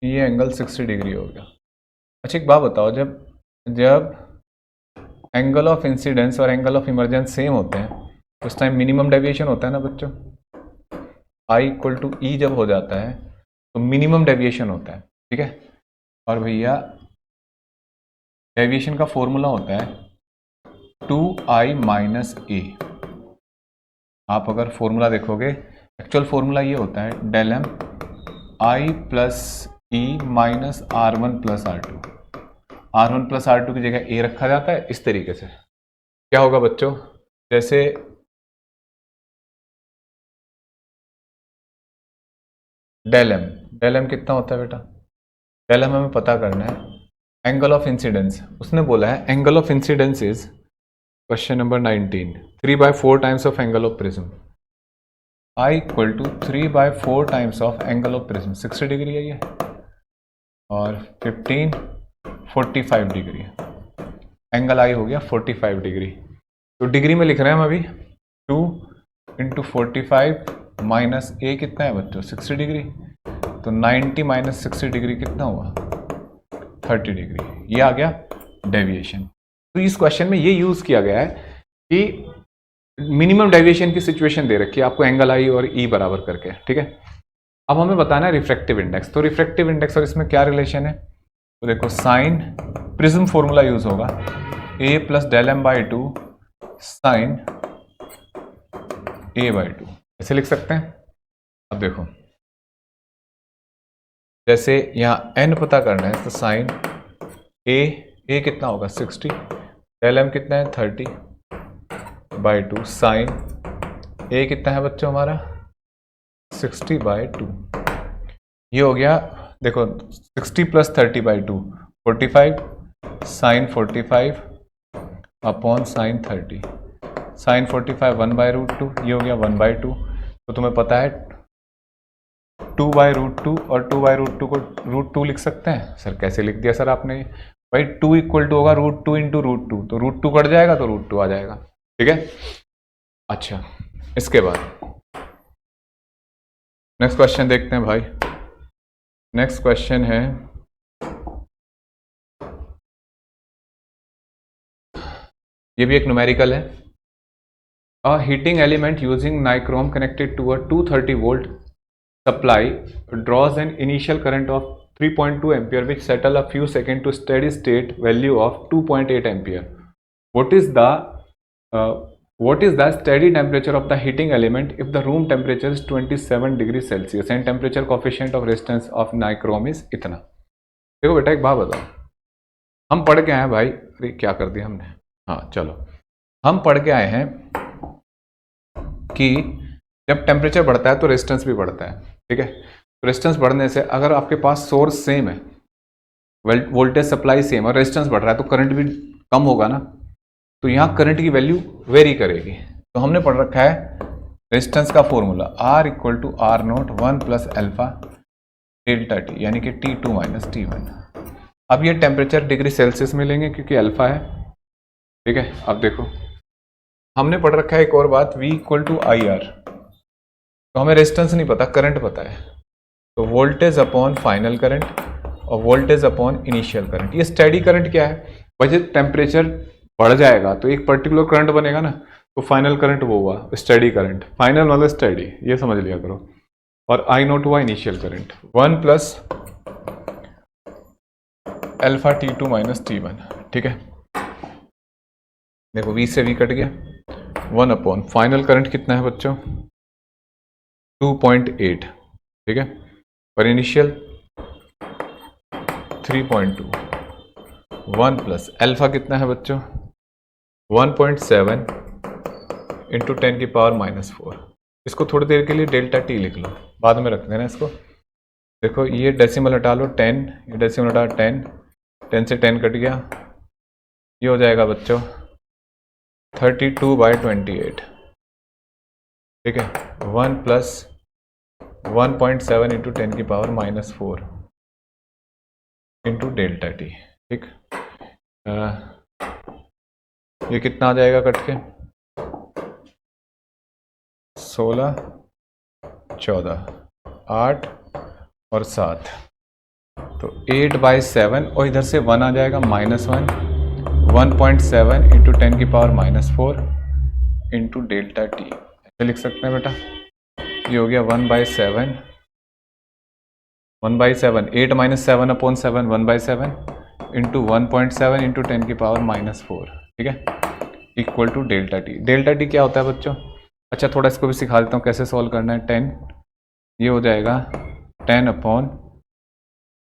ये एंगल 60 डिग्री हो गया। अच्छा एक बात बताओ, जब एंगल ऑफ इंसिडेंस और एंगल ऑफ इमरजेंस सेम होते हैं तो उस टाइम मिनिमम डेविएशन होता है ना बच्चों। I = E जब हो जाता है तो मिनिमम डेविएशन होता है, ठीक है। और भैया डेविएशन का फॉर्मूला होता है 2I - A। आप अगर फॉर्मूला देखोगे, एक्चुअल फॉर्मूला ये होता है ∆m I + E - R1 + R2। R1 + R2 की जगह A रखा जाता है। इस तरीके से क्या होगा बच्चों, जैसे ∆m कितना होता है बेटा, ∆m हमें पता करना है, एंगल ऑफ इंसिडेंस। उसने बोला है angle of incidence is, question number 19, 3/4 times of angle of prism. I = 3/4 times of angle of prism, 60 degree है ये, और 15 45 डिग्री है। एंगल I हो गया 45 डिग्री। तो डिग्री में लिख रहे हैं हम अभी, 2 × 45 - A कितना है बच्चों, 60 डिग्री। तो 90 - 60 डिग्री कितना हुआ, 30 डिग्री। ये आ गया डेविएशन। तो इस क्वेश्चन में ये यूज किया गया है कि मिनिमम डेविएशन की सिचुएशन दे रखी है आपको, एंगल आई और ई बराबर करके, ठीक है। अब हमें बताना है रिफ्रैक्टिव इंडेक्स। तो रिफ्रैक्टिव इंडेक्स और इसमें क्या रिलेशन है, तो देखो साइन प्रिज्म फॉर्मूला यूज होगा, A plus del M by two sine A by two, ऐसे लिख सकते हैं। अब देखो जैसे यहाँ एन पता करना है तो साइन ए कितना होगा 60, डेल एम कितना है 30 बाई टू, साइन ए कितना है बच्चों हमारा 60 बाई टू, ये हो गया। देखो 60 plus 30 by two 45, sine 45 upon sine 30, sine 45 1 by root two, ये हो गया 1 बाई टू। तो तुम्हें पता है 2 बाई रूट टू और 2 बाई रूट टू को रूट टू लिख सकते हैं। सर कैसे लिख दिया सर आपने, भाई 2 इक्वल टू होगा root two into root two, तो रूट टू कट जाएगा तो रूट टू आ जाएगा, ठीक है। अच्छा, इसके बाद नेक्स्ट क्वेश्चन देखते हैं भाई। नेक्स्ट क्वेश्चन है, ये भी एक न्यूमेरिकल है। A heating element using nichrome connected to a 230 volt supply draws an initial current of 3.2 ampere which settle a few seconds to steady state value of 2.8 ampere. What is the steady temperature of the heating element if the room temperature is 27 degrees Celsius and temperature coefficient of resistance of nichrome is इतना। देखो बेटा एक बात बताओ, हम पढ़ के आए हैं भाई, अरे क्या कर दिया हमने, हाँ चलो, हम पढ़ के आए हैं कि जब टेम्परेचर बढ़ता है तो रेजिस्टेंस भी बढ़ता है, ठीक है। तो रेजिस्टेंस बढ़ने से अगर आपके पास सोर्स सेम है, वोल्टेज सप्लाई सेम और रेजिस्टेंस बढ़ रहा है तो करंट भी कम होगा ना, तो यहाँ करंट की वैल्यू वेरी करेगी। तो हमने पढ़ रखा है रेजिस्टेंस का formula R equal to R naught 1 plus alpha delta T, यानी कि T2 माइनस T1। अब ये टेम्परेचर डिग्री सेल्सियस में लेंगे क्योंकि अल्फा है, ठीक है। अब देखो हमने पढ़ रखा है एक और बात, V equal to I R, तो हमें रेजिस्टेंस नहीं पता, करंट पता है, तो वोल्टेज अपॉन फाइनल करंट और वोल्टेज अपॉन इनिशियल करंट। ये स्टेडी करंट क्या है भाई, जब टेम्परेचर बढ़ जाएगा तो एक पर्टिकुलर करंट बनेगा ना, तो फाइनल करंट वो हुआ स्टेडी करंट, फाइनल मतलब स्टेडी, ये समझ लिया करो। और आई नोट हुआ initial current 1 plus alpha T2 minus T1, ठीक है। देखो V से V कट गया, 1 अपॉन फाइनल करंट कितना है बच्चों 2.8, ठीक है, और इनिशियल 3.2, 1 प्लस एल्फा कितना है बच्चों 1.7 इंटू 10 की पावर माइनस 4। इसको थोड़ी देर के लिए डेल्टा टी लिख लो, बाद में रख देना इसको। देखो ये डेसिमल हटा लो 10, ये डेसिमल हटा 10, 10 से 10 कट गया, ये हो जाएगा बच्चों 32/28, ठीक है। 1 प्लस 1.7 इंटू 10 की power minus 4 into delta T, ठीक। ये कितना आ जाएगा कट के 16, 14, 8 और 7, तो 8/7 और इधर से 1 आ जाएगा -1, 1.7 इंटू 10 की power minus 4 into delta T, ऐसे लिख सकते हैं बेटा। ये हो गया 1/7, 1/7, 8 माइनस 7 अपॉन 7, 1/7 इंटू 1.7 इंटू 10 की पावर माइनस 4, ठीक है, equal to delta T. Delta T क्या होता है बच्चों, अच्छा थोड़ा इसको भी सिखा देता हूँ कैसे सॉल्व करना है। 10, ये हो जाएगा 10 अपॉन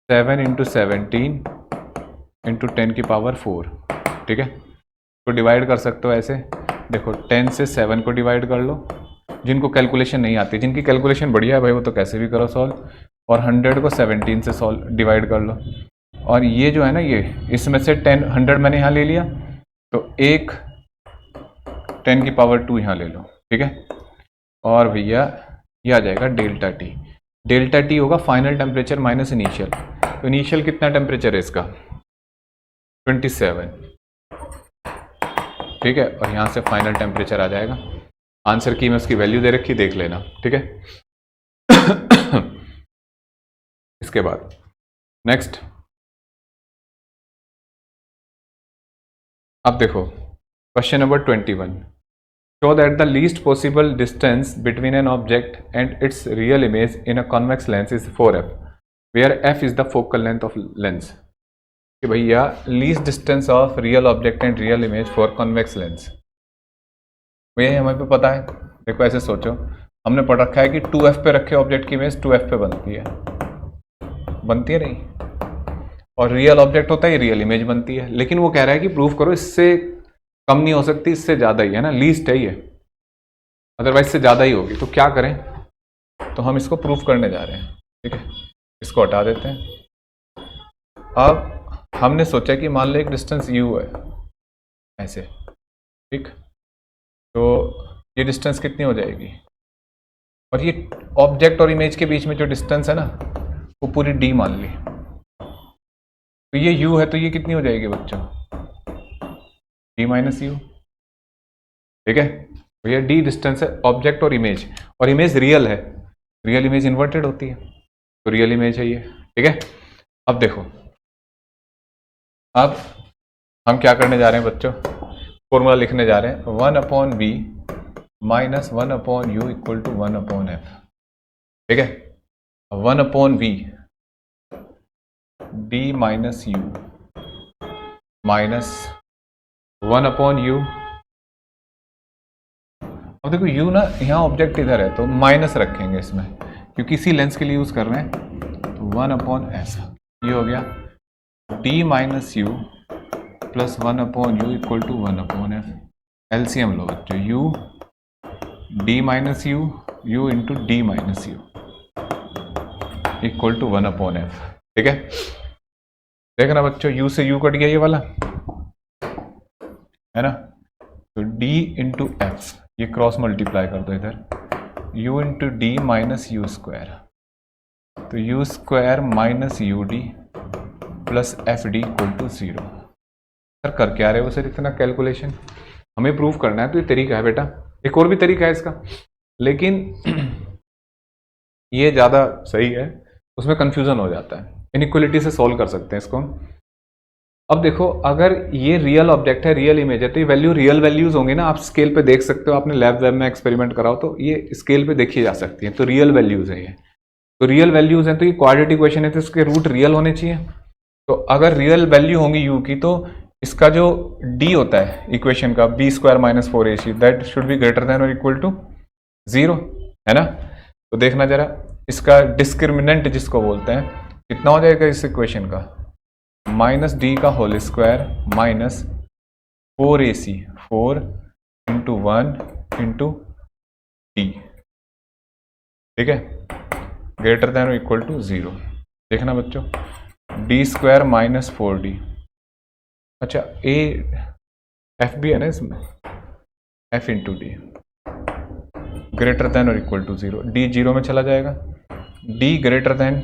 7 इंटू 17 इंटू 10 की पावर 4, ठीक है। तो डिवाइड कर सकते हो ऐसे, देखो 10 से 7 को डिवाइड कर लो, जिनको कैलकुलेशन नहीं आती, जिनकी कैलकुलेशन बढ़िया है भाई वो तो कैसे भी करो सॉल्व, और 100 को 17 से सॉल्व डिवाइड कर लो। और ये जो है ना, ये इसमें से 10 100 मैंने यहाँ ले लिया, तो एक 10 की पावर 2 यहाँ ले लो, ठीक है। और भैया ये आ जाएगा डेल्टा टी। डेल्टा टी होगा फाइनल टेम्परेचर माइनस इनिशियल, तो इनिशियल कितना टेम्परेचर है इसका 27, ठीक है, और यहाँ से फाइनल टेम्परेचर आ जाएगा। आंसर की मैं उसकी वैल्यू दे रखी, देख लेना, ठीक है। इसके बाद नेक्स्ट, अब देखो question number 21. Show that the least possible distance between an object and its real image in a convex lens is 4f, where f is the focal length of lens. कि भैया least distance of real object and real image for convex lens. ये हमें पे पता है. देखो ऐसे सोचो, हमने पढ़ रखा है कि 2f पे रखे ऑब्जेक्ट की इमेज 2f पे बनती है नहीं, और रियल ऑब्जेक्ट होता है रियल इमेज बनती है. लेकिन वो कह रहा है कि प्रूफ करो इससे कम नहीं हो सकती, इससे ज़्यादा ही है ना, लीस्ट है ये, अदरवाइज से ज़्यादा ही होगी. तो क्या करें, तो हम इसको प्रूफ करने जा रहे हैं. ठीक है, इसको हटा देते हैं. अब हमने सोचा कि मान लो एक डिस्टेंस u है ऐसे, ठीक, तो ये डिस्टेंस कितनी हो जाएगी, और ये ऑब्जेक्ट और इमेज के बीच में जो डिस्टेंस है ना वो पूरी d मान ली. तो ये u है तो ये कितनी हो जाएगी बच्चों, d माइनस यू. ठीक है, तो ये d डिस्टेंस है ऑब्जेक्ट और इमेज रियल है. रियल इमेज इन्वर्टेड होती है, तो रियल इमेज है ये. ठीक है, अब देखो, अब हम क्या करने जा रहे हैं बच्चों, फॉर्मूला लिखने जा रहे हैं 1/v minus 1/u equal to 1/f. ठीक है, 1/v d minus u minus 1/u. अब देखो u ना, यहाँ ऑब्जेक्ट इधर है तो माइनस रखेंगे इसमें, क्योंकि इसी लेंस के लिए यूज कर रहे हैं. तो 1/s ये हो गया d minus u plus 1/u equal to 1/f. LCM लो बच्चों, u d minus u into d minus u equal to 1/f. ठीक है, देखना बच्चों, u से u कट गया ये वाला है ना, तो d इंटू एफ, ये क्रॉस मल्टीप्लाई कर दो इधर, u into d minus u square, तो u square minus u d plus f d equal to 0. Sir कर क्या रहे हो सर इतना कैलकुलेशन, हमें प्रूव करना है. तो ये तरीका है बेटा, एक और भी तरीका है इसका, लेकिन ये ज़्यादा सही है, उसमें कंफ्यूजन हो जाता है. इनइक्वलिटी से सॉल्व कर सकते हैं इसको हम. अब देखो, अगर ये रियल ऑब्जेक्ट है, रियल इमेज है, तो ये वैल्यू रियल वैल्यूज होंगी ना, आप स्केल पे देख सकते हो, आपने लैब में एक्सपेरिमेंट कराओ तो ये स्केल पे देखी जा सकती है. तो रियल वैल्यूज है ये, तो रियल वैल्यूज हैं, तो ये क्वाड्रेटिक इक्वेशन है, तो इसके रूट रियल होने चाहिए. तो अगर रियल वैल्यू होंगी u की, तो इसका जो d होता है इक्वेशन का b square minus 4ac, that should be greater than और इक्वल टू 0, है ना. तो देखना जरा, इसका डिस्क्रिमिनेंट जिसको बोलते हैं कितना हो जाएगा इस इक्वेशन का, माइनस डी का whole square minus 4ac 4 into 1 into D. ठीक है, ग्रेटर देन और इक्वल टू 0. देखना बच्चों, डी स्क्वायर माइनस 4d, अच्छा ए एफ भी है ना इसमें, F into D greater than और इक्वल टू 0. डी 0 में चला जाएगा, डी ग्रेटर देन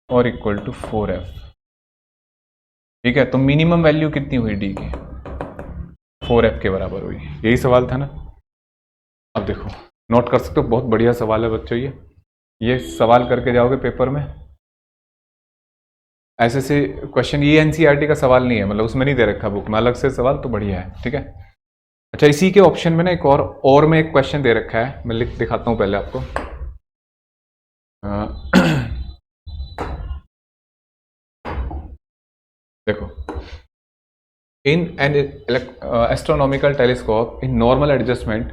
और इक्वल टू 4f. ठीक है, तो मिनिमम वैल्यू कितनी हुई डी की, 4f के बराबर हुई. यही सवाल था ना. अब देखो, नोट कर सकते हो, बहुत बढ़िया सवाल है बच्चों. ये सवाल करके जाओगे पेपर में, ऐसे से क्वेश्चन, ये एनसीईआरटी का सवाल नहीं है, मतलब उसमें नहीं दे रखा बुक में, अलग से सवाल, तो बढ़िया है. ठीक है, अच्छा इसी के ऑप्शन में ना एक और में एक क्वेश्चन दे रखा है, मैं लिख दिखाता हूँ पहले आपको. देखो, in an astronomical telescope in normal adjustment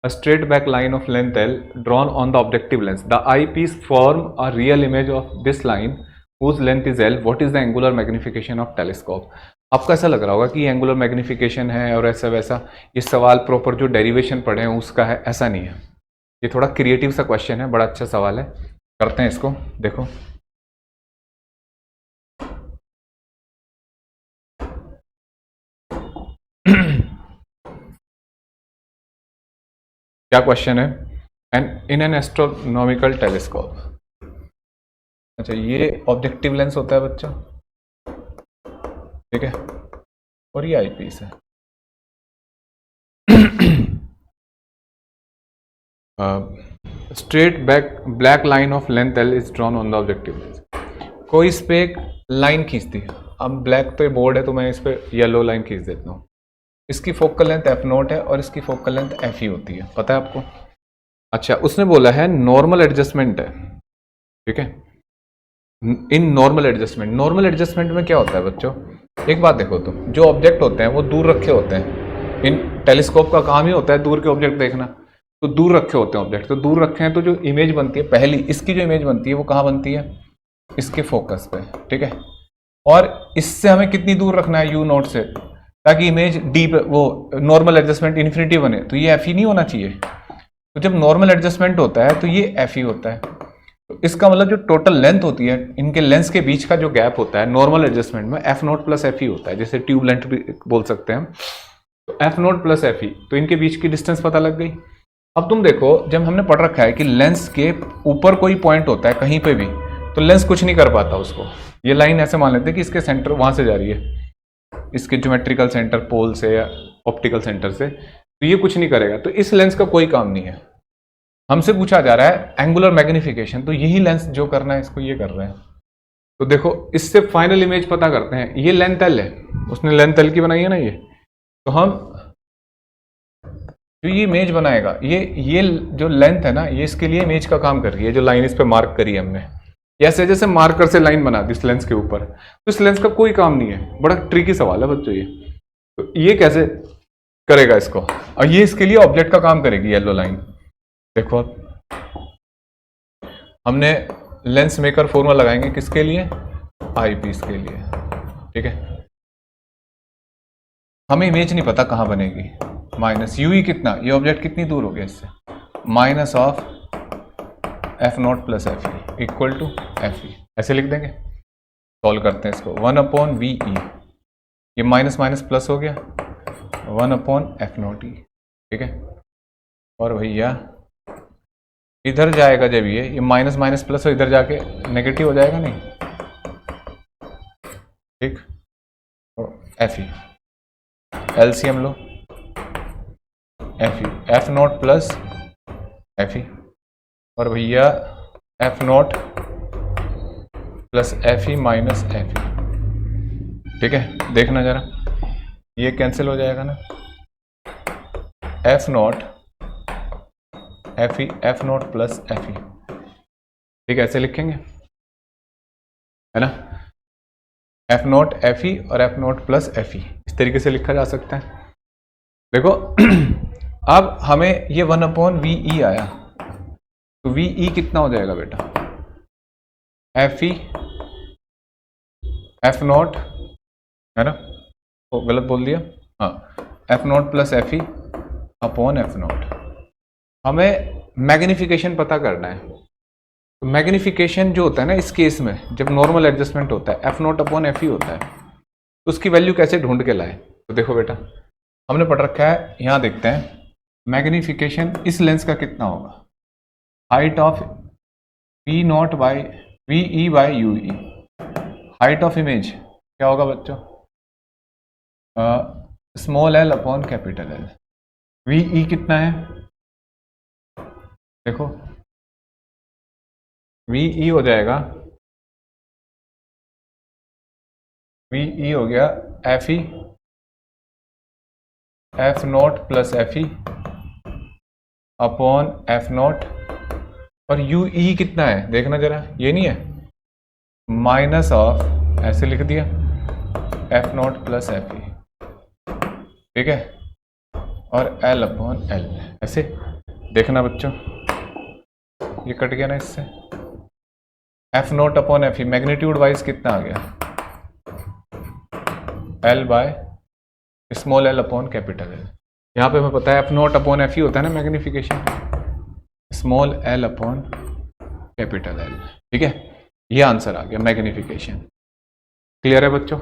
a straight back line of length L drawn on the objective lens, the eyepiece form a real image of this line whose length is L. What is the angular magnification of telescope? आपको ऐसा लग रहा होगा कि एंगुलर मैग्निफिकेशन है और ऐसा वैसा, ये सवाल प्रॉपर जो डेरिवेशन पढ़े हैं उसका है, ऐसा नहीं है. ये थोड़ा क्रिएटिव सा क्वेश्चन है, बड़ा अच्छा सवाल है, करते हैं इसको. देखो, क्या क्वेश्चन है, and in an astronomical telescope. अच्छा, ये ऑब्जेक्टिव लेंस होता है बच्चों, ठीक है, और ये आईपीस है. Straight back black line of length L is drawn on the objective lens. कोई इस पे एक लाइन खींचती है, अब ब्लैक तो बोर्ड है तो मैं इस पे येलो लाइन खींच देता हूँ. इसकी फोकल लेंथ F0 है और इसकी फोकल लेंथ Fe होती है, पता है आपको। अच्छा, उसने बोला है नॉर्मल एडजस्टमेंट है, ठीक है। इन नॉर्मल एडजस्टमेंट में क्या होता है बच्चों, एक बात देखो, तुम जो ऑब्जेक्ट होते हैं वो दूर रखे होते हैं। इन टेलीस्कोप का काम ही होता है दूर के ऑब्जेक्ट देखना, तो दूर रखे होते हैं ऑब्जेक्ट, तो दूर रखे हैं तो जो इमेज बनती है पहली, इसकी जो इमेज बनती है वो कहाँ बनती है, इसके फोकस पे, ठीक है। और इससे हमें कितनी दूर रखना है U0 से, ताकि इमेज डीप वो नॉर्मल एडजस्टमेंट इन्फिनिटी बने, तो ये Fe नहीं होना चाहिए। तो जब नॉर्मल एडजस्टमेंट होता है तो ये Fe होता है। तो इसका मतलब जो टोटल लेंथ होती है, इनके लेंस के बीच का जो गैप होता है नॉर्मल एडजस्टमेंट में, F0 प्लस Fe होता है, जैसे ट्यूब लेंथ भी बोल सकते हैं। तो F0 प्लस Fe, तो इनके बीच की डिस्टेंस पता लग गई। अब तुम देखो, जब हमने पढ़ रखा है कि लेंस के ऊपर कोई पॉइंट होता है कहीं पे भी, तो लेंस कुछ नहीं कर पाता उसको। ये लाइन ऐसे मान लेते हैं कि इसके सेंटर वहां से जा रही है, इसके ज्योमेट्रिकल सेंटर पोल से या ऑप्टिकल सेंटर से, तो ये कुछ नहीं करेगा। तो इस लेंस का कोई काम नहीं है। हमसे पूछा जा रहा है एंगुलर मैग्निफिकेशन, तो यही लेंस जो करना है इसको ये कर रहे हैं। तो देखो, इससे फाइनल इमेज पता करते हैं। ये लेंथ एल है, उसने लेंथ एल की बनाई है ना ये, तो हम जो ये इमेज बनाएगा, ये जो लेंथ है ना, ये इसके लिए इमेज का काम कर रही है। जो लाइन इस पे मार्क करी है हमने, ऐसे जैसे मार्कर से लाइन बना दी इस लेंस के ऊपर, तो इस लेंस का कोई काम नहीं है। बड़ा ट्रिकी सवाल है बच्चों ये। तो ये कैसे करेगा इसको, और ये इसके लिए ऑब्जेक्ट का काम करेगी येलो लाइन। देखो, हमने लेंस मेकर फॉर्मूला लगाएंगे किसके लिए, आई पीस के लिए, ठीक है। हमें इमेज नहीं पता कहाँ बनेगी, माइनस यूई कितना, ये ऑब्जेक्ट कितनी दूर हो गया इससे, minus of F0 plus Fe equal to Fe, ऐसे लिख देंगे। सॉल्व करते हैं इसको, 1/VE, ये माइनस माइनस प्लस हो गया, 1/F0E, ठीक है। और भैया इधर जाएगा जब ये माइनस माइनस प्लस हो, इधर जाके नेगेटिव हो जाएगा नहीं, ठीक। तो Fe, LCM लो, Fe, F0 प्लस Fe, और भैया F0 plus Fe minus Fe, ठीक है। देखना जरा, ये कैंसिल हो जाएगा ना, F0 Fe, F0 plus Fe, ठीक है, ऐसे लिखेंगे, है ना। F0 Fe और F0 प्लस Fe, इस तरीके से लिखा जा सकता है। देखो अब हमें ये 1/VE आया, तो VE कितना हो जाएगा बेटा, Fe F0, है ना, तो गलत बोल दिया, हाँ, F0 plus Fe upon F0। हमें मैग्निफिकेशन पता करना है। तो मैग्निफिकेशन जो होता है ना इस केस में, जब नॉर्मल एडजस्टमेंट होता है F0 अपॉन Fe होता है, तो उसकी वैल्यू कैसे ढूंढ के लाए। तो देखो बेटा, हमने पढ़ रखा है, यहाँ देखते हैं मैग्निफिकेशन इस लेंस का कितना होगा, height of V0 by VE by UE, height of image क्या होगा बच्चों, small l upon capital L। VE कितना है, देखो VE हो जाएगा, VE हो गया Fe F0 plus Fe upon F0, और UE कितना है देखना जरा, ये नहीं है, माइनस ऑफ, ऐसे लिख दिया, F0 प्लस Fe, ठीक है, और L अपॉन L, ऐसे देखना बच्चों, ये कट गया ना इससे। F0 upon Fe magnitude wise कितना आ गया, L by small l upon capital L। यहाँ पे हमें पता है F0 अपॉन Fe होता है ना magnification, small l upon capital L, ठीक है। ये आंसर आ गया मैग्नीफिकेशन। क्लियर है बच्चों।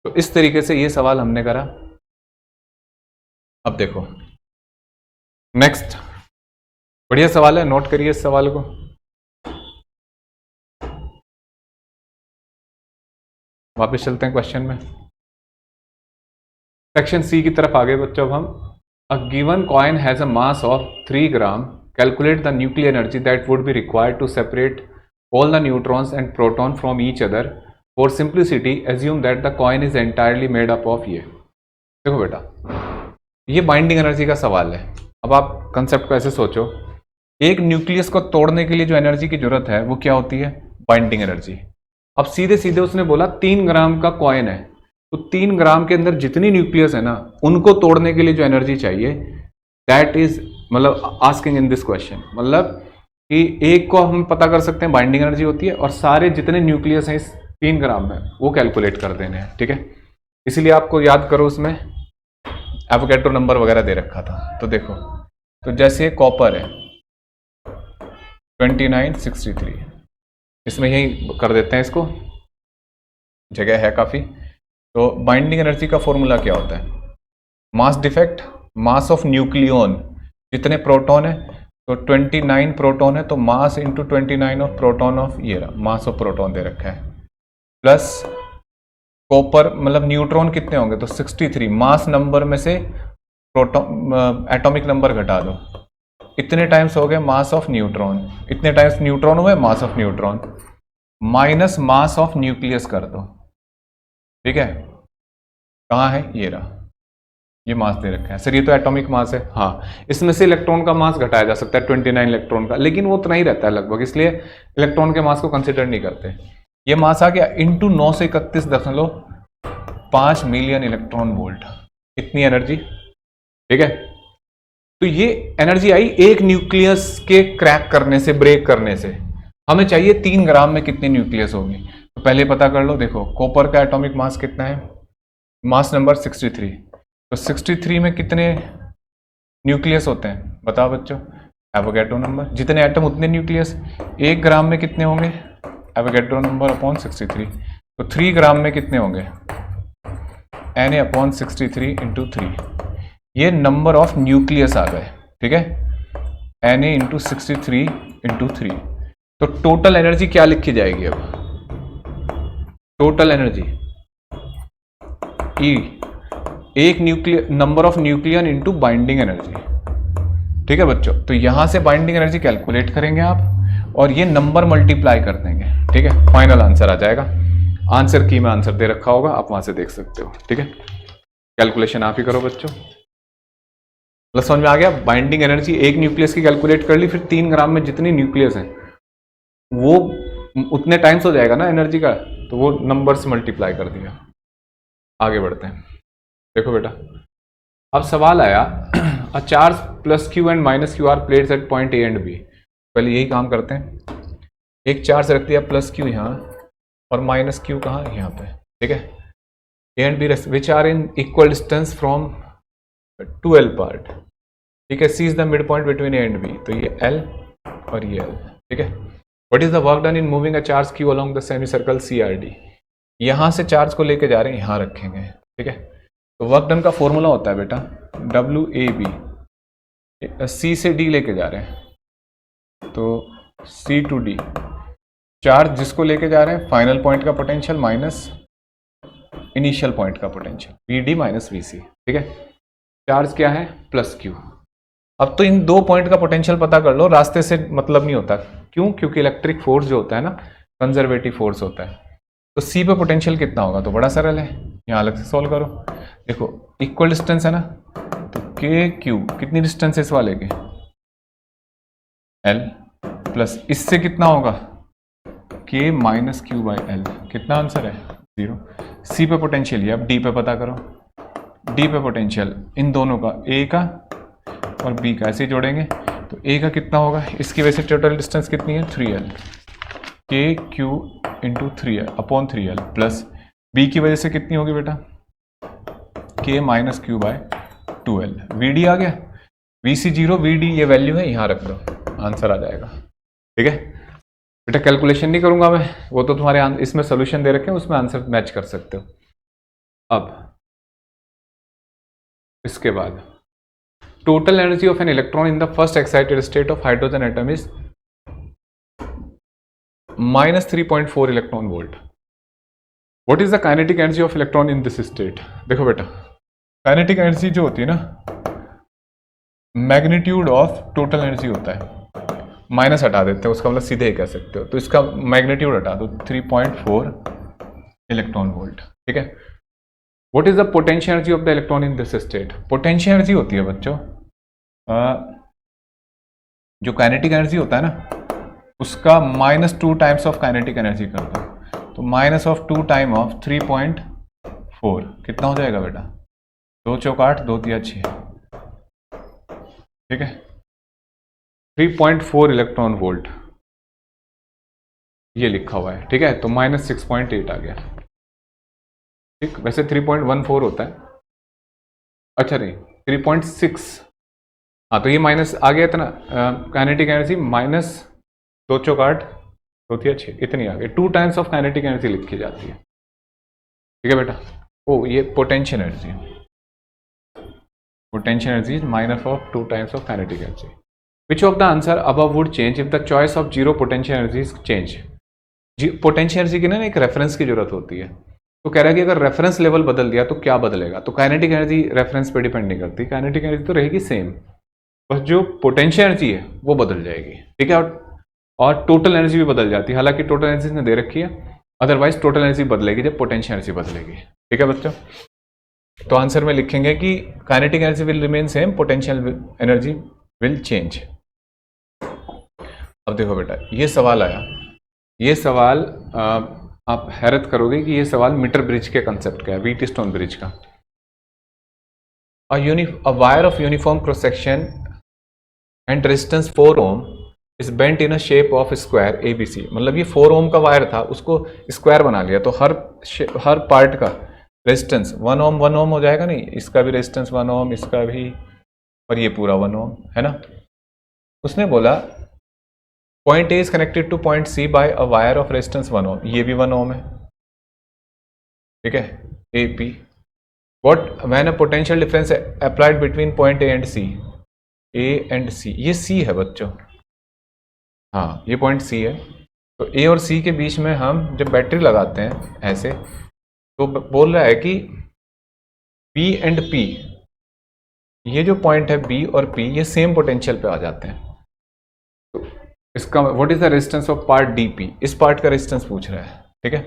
तो इस तरीके से ये सवाल हमने करा। अब देखो नेक्स्ट, बढ़िया सवाल है, नोट करिए इस सवाल को। वापस चलते हैं क्वेश्चन में, सेक्शन सी की तरफ आगे बच्चों। अब हम, a given coin has a mass of 3 gram, calculate the nuclear energy that would be required to separate all the neutrons and proton from each other. For simplicity assume that the coin is entirely made up of ये। देखो बेटा, ये बाइंडिंग एनर्जी का सवाल है। अब आप कंसेप्ट को ऐसे सोचो, एक न्यूक्लियस को तोड़ने के लिए जो एनर्जी की जरूरत है वो क्या होती है? Binding energy. अब सीधे सीधे उसने बोला 3 ग्राम का कॉइन है, तो 3 ग्राम के अंदर जितनी न्यूक्लियस है ना, उनको तोड़ने के लिए जो एनर्जी चाहिए, दैट इज, मतलब आस्किंग इन दिस क्वेश्चन, मतलब कि एक को हम पता कर सकते हैं बाइंडिंग एनर्जी होती है, और सारे जितने न्यूक्लियस हैं इस 3 ग्राम में वो कैलकुलेट कर देने हैं, ठीक है। इसीलिए आपको याद करो, उसमें एवोगैड्रो नंबर वगैरह दे रखा था। तो देखो, तो जैसे कॉपर है 2963, इसमें यही कर देते हैं, इसको जगह है काफ़ी। तो बाइंडिंग एनर्जी का फॉर्मूला क्या होता है? Mass defect, mass of nucleon, जितने प्रोटॉन है, तो 29 प्रोटॉन है, तो mass into 29 of proton of, ये रहा मास ऑफ प्रोटॉन दे रखा है, प्लस कॉपर मतलब न्यूट्रॉन कितने होंगे, तो 63, मास नंबर में से प्रोटॉन एटॉमिक नंबर घटा दो, इतने टाइम्स हो गए मास ऑफ न्यूट्रॉन, इतने टाइम्स न्यूट्रॉन हुए mass of neutron, minus mass of nucleus कर दो, ठीक है। कहाँ है? ये रहा, ये मास दे रखा है सर, ये तो एटॉमिक मास है। हाँ, इसमें से इलेक्ट्रॉन का मास घटाया जा सकता है 29 इलेक्ट्रॉन का, लेकिन वो उतना ही रहता है लगभग, इसलिए इलेक्ट्रॉन के मास को कंसिडर नहीं करते। ये मास आ गया इंटू 931.5 मिलियन इलेक्ट्रॉन वोल्ट, इतनी एनर्जी, ठीक है। तो ये एनर्जी आई एक न्यूक्लियस के क्रैक करने से, ब्रेक करने से। हमें चाहिए 3 ग्राम में कितनी न्यूक्लियस होगी, तो पहले पता कर लो। देखो, कॉपर का एटॉमिक मास कितना है? मास नंबर 63, तो 63 में कितने न्यूक्लियस होते हैं बताओ बच्चों? एवोगैड्रो नंबर, जितने एटम उतने न्यूक्लियस। 1 ग्राम में कितने होंगे? एवोगैड्रो नंबर अपॉन 63, तो 3 ग्राम में कितने होंगे? Na अपॉन 63 इंटू 3, ये नंबर ऑफ न्यूक्लियस आ गए, ठीक है। Na इंटू 63 इंटू 3, तो टोटल एनर्जी क्या लिखी जाएगी? अब टोटल एनर्जी E, एक nuclear number of nucleon into binding energy, ठीक है बच्चों। तो यहां से बाइंडिंग एनर्जी कैलकुलेट करेंगे आप, और ये नंबर मल्टीप्लाई कर देंगे, ठीक है। फाइनल आंसर आ जाएगा। आंसर की में आंसर दे रखा होगा, आप वहां से देख सकते हो, ठीक है। कैलकुलेशन आप ही करो बच्चों। प्लस समझ में आ गया? बाइंडिंग एनर्जी एक न्यूक्लियस की कैलकुलेट कर ली, फिर 3 ग्राम में जितनी न्यूक्लियस है वो उतने टाइम्स हो जाएगा ना एनर्जी का, तो वो नंबर से मल्टीप्लाई कर दिया। आगे बढ़ते हैं। देखो बेटा, अब सवाल आया, a charge plus Q and minus Q are plates at point A and B. पहले यही काम करते हैं, एक चार्ज रख दिया प्लस क्यू यहाँ और माइनस क्यू कहाँ? यहाँ पे, ठीक है। A and B which are in equal distance from 2L part, ठीक है। C is the mid point between A and B, तो ये L और ये L, ठीक है। What is the work done in moving a charge Q along the semi circle CRD? यहाँ से चार्ज को लेके जा रहे हैं, यहाँ रखेंगे, ठीक है। तो वर्क डन का फॉर्मूला होता है बेटा WAB, C से D लेके जा रहे हैं, तो C to D, चार्ज जिसको लेके जा रहे हैं फाइनल पॉइंट का पोटेंशियल माइनस इनिशियल पॉइंट का पोटेंशियल, VD माइनस VC, ठीक है। चार्ज क्या है? Plus Q। अब तो इन 2 पॉइंट का पोटेंशियल पता कर लो, रास्ते से मतलब नहीं होता। क्यों? क्योंकि इलेक्ट्रिक फोर्स जो होता है ना, कंजर्वेटिव फोर्स होता है। तो C पे पोटेंशियल कितना होगा? तो बड़ा सरल है, यहाँ अलग से सॉल्व करो। देखो, इक्वल डिस्टेंस है ना, तो KQ कितनी डिस्टेंस है इस वाले की? L, प्लस इससे कितना होगा? K minus Q by L। कितना आंसर है? 0। C पे पोटेंशियल, ये अब D पे पता करो। D पे पोटेंशियल इन दोनों का, A का और B का, ऐसे ही जोड़ेंगे, तो A का कितना होगा? इसकी वजह से टोटल डिस्टेंस कितनी है? 3L, KQ into 3L upon 3L, plus B की वजह से कितनी होगी बेटा? K minus Q by 2L। VD आ गया, VC 0, VD ये वैल्यू है, यहाँ रख दो, आंसर आ जाएगा, ठीक है। बेटा कैलकुलेशन नहीं करूंगा मैं, वो तो तुम्हारे इसमें सोल्यूशन दे रखे हैं, उसमें आंसर मैच कर सकते हो। अब इसके बाद total energy of an electron in the first excited state of hydrogen atom is minus 3.4 electron volt. What is the kinetic energy of electron in this state? देखो बेटा, काइनेटिक एनर्जी जो होती है ना, मैग्नीट्यूड ऑफ टोटल एनर्जी होता है, माइनस हटा देते हैं, उसका मतलब सीधे ही कह सकते हो, तो इसका मैग्नीट्यूड हटा दो, 3.4 इलेक्ट्रॉन वोल्ट, ठीक है। What is the potential energy of the electron in this state? Potential energy होती है बच्चों, जो काइनेटिक एनर्जी होता है ना, उसका -2 टाइम्स ऑफ काइनेटिक एनर्जी कर दो, तो -2 टाइम ऑफ 3.4 कितना हो जाएगा बेटा? 2 चौक 8, 2 तिया 6, ठीक है, 3.4 इलेक्ट्रॉन वोल्ट ये लिखा हुआ है, ठीक है, तो -6.8 आ गया, ठीक। वैसे 3.14 होता है, अच्छा नहीं 3.6, हाँ तो ये माइनस आ गया इतना, काइनेटिक एनर्जी -2 चौक 8, 2 तिया 6 इतनी आ गई, 2 टाइम्स ऑफ काइनेटिक एनर्जी लिखी जाती है, ठीक है बेटा। ओ ये potential energy, potential energy -2 times of kinetic energy. Which of the answer above would change if the choice of zero potential energy is change? Potential energy की ना एक रेफरेंस की जरूरत होती है, तो कह रहा है कि अगर रेफरेंस लेवल बदल दिया तो क्या बदलेगा? तो काइनेटिक एनर्जी रेफरेंस पे डिपेंड नहीं करती, काइनेटिक एनर्जी तो रहेगी सेम, बस जो पोटेंशियल एनर्जी है वो बदल जाएगी, ठीक है। और टोटल एनर्जी भी बदल जाती है, हालांकि टोटल एनर्जी ने दे रखी है, अदरवाइज टोटल एनर्जी बदलेगी जब पोटेंशियल एनर्जी बदलेगी, ठीक है बच्चों। तो आंसर में लिखेंगे कि kinetic energy will remain same, potential energy will change. अब देखो बेटा ये सवाल आया, ये सवाल आप हैरत करोगे कि ये सवाल मीटर ब्रिज के कंसेप्ट का है, व्हीटस्टोन ब्रिज का। A wire of uniform cross section and resistance 4 ohm is bent in a shape of square ABC। मतलब ये 4 ohm का वायर था, उसको स्क्वायर बना लिया, तो हर पार्ट का रेजिस्टेंस 1 ohm 1 ohm हो जाएगा, नहीं इसका भी रेजिस्टेंस 1 ohm, इसका भी, और ये पूरा 1 ohm है ना। उसने बोला point A is connected to point C by a wire of resistance 1 ohm, ये भी 1 ohm है, ठीक है, A P. What when a potential difference applied between point A and C, A and C, ये C है बच्चों, हाँ ये पॉइंट C है, तो A और C के बीच में हम जब बैटरी लगाते हैं ऐसे, तो बोल रहा है कि B एंड P, ये जो पॉइंट है B और P, ये सेम पोटेंशियल पे आ जाते हैं, तो इसका what is the resistance of part DP, इस पार्ट का रेजिस्टेंस पूछ रहा है, ठीक है।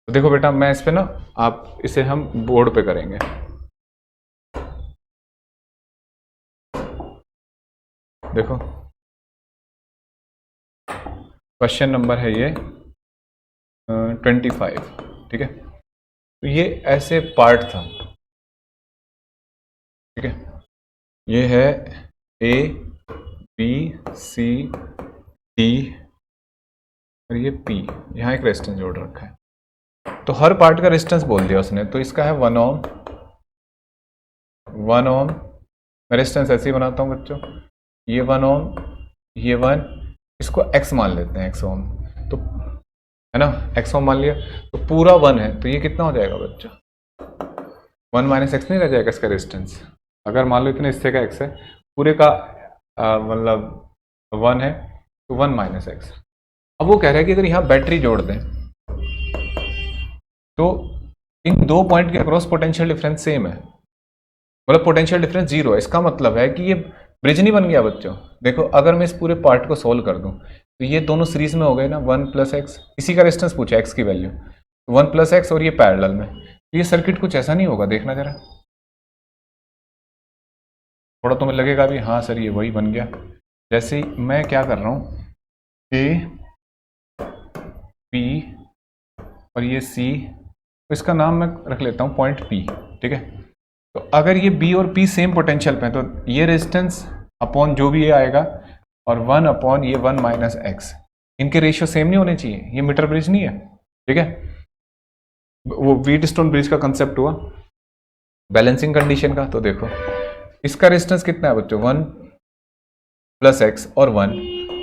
तो देखो बेटा मैं इस पे ना, आप इसे हम बोर्ड पे करेंगे, देखो क्वेश्चन नंबर है ये 25, ठीक है। तो ये ऐसे पार्ट था, ठीक है, ये है A B C D और ये P, यहाँ एक रेजिस्टेंस जोड़ रखा है, तो हर पार्ट का रेजिस्टेंस बोल दिया उसने, तो इसका है 1 ohm, 1 ohm, मैं रेजिस्टेंस ऐसे ही बनाता हूँ बच्चों, ये 1 ohm, ये 1, इसको x मान लेते हैं, x ohm, तो है ना, x ohm मान लिया, तो पूरा 1 है, तो ये कितना हो जाएगा बच्चों? 1 - x नहीं रह जाएगा इसका रेजिस्टेंस, अगर मान लो इतने हिस्से का x है, पूरे का मतलब 1 है, तो 1 - x। अब वो कह रहा है कि अगर यहाँ बैटरी जोड़ दें तो इन दो पॉइंट के अक्रॉस पोटेंशियल डिफरेंस सेम है, मतलब पोटेंशियल डिफरेंस 0 है, इसका मतलब है कि ये ब्रिज नहीं बन गया बच्चों। देखो अगर मैं इस पूरे पार्ट को सोल्व कर दूं तो ये दोनों सीरीज में हो गए ना, 1 + x, इसी का रेजिस्टेंस पूछा x की वैल्यू, 1 + x और ये पैरेलल में, तो ये सर्किट कुछ ऐसा नहीं होगा, देखना जरा, थोड़ा तुम्हें लगेगा भी हाँ सर ये वही बन गया। जैसे ही मैं क्या कर रहा हूँ, A P और ये C, तो इसका नाम मैं रख लेता हूँ पॉइंट P, ठीक है। तो अगर ये B और P सेम पोटेंशियल पे हैं तो ये रेजिस्टेंस अपॉन जो भी ये आएगा, और 1 अपॉन ये 1 - x, इनके रेशियो सेम नहीं होने चाहिए, ये मीटर ब्रिज नहीं है, ठीक है। वो व्हीटस्टोन ब्रिज का कंसेप्ट हुआ बैलेंसिंग कंडीशन का। तो देखो इसका रेजिस्टेंस कितना है बच्चों, 1 + x और 1,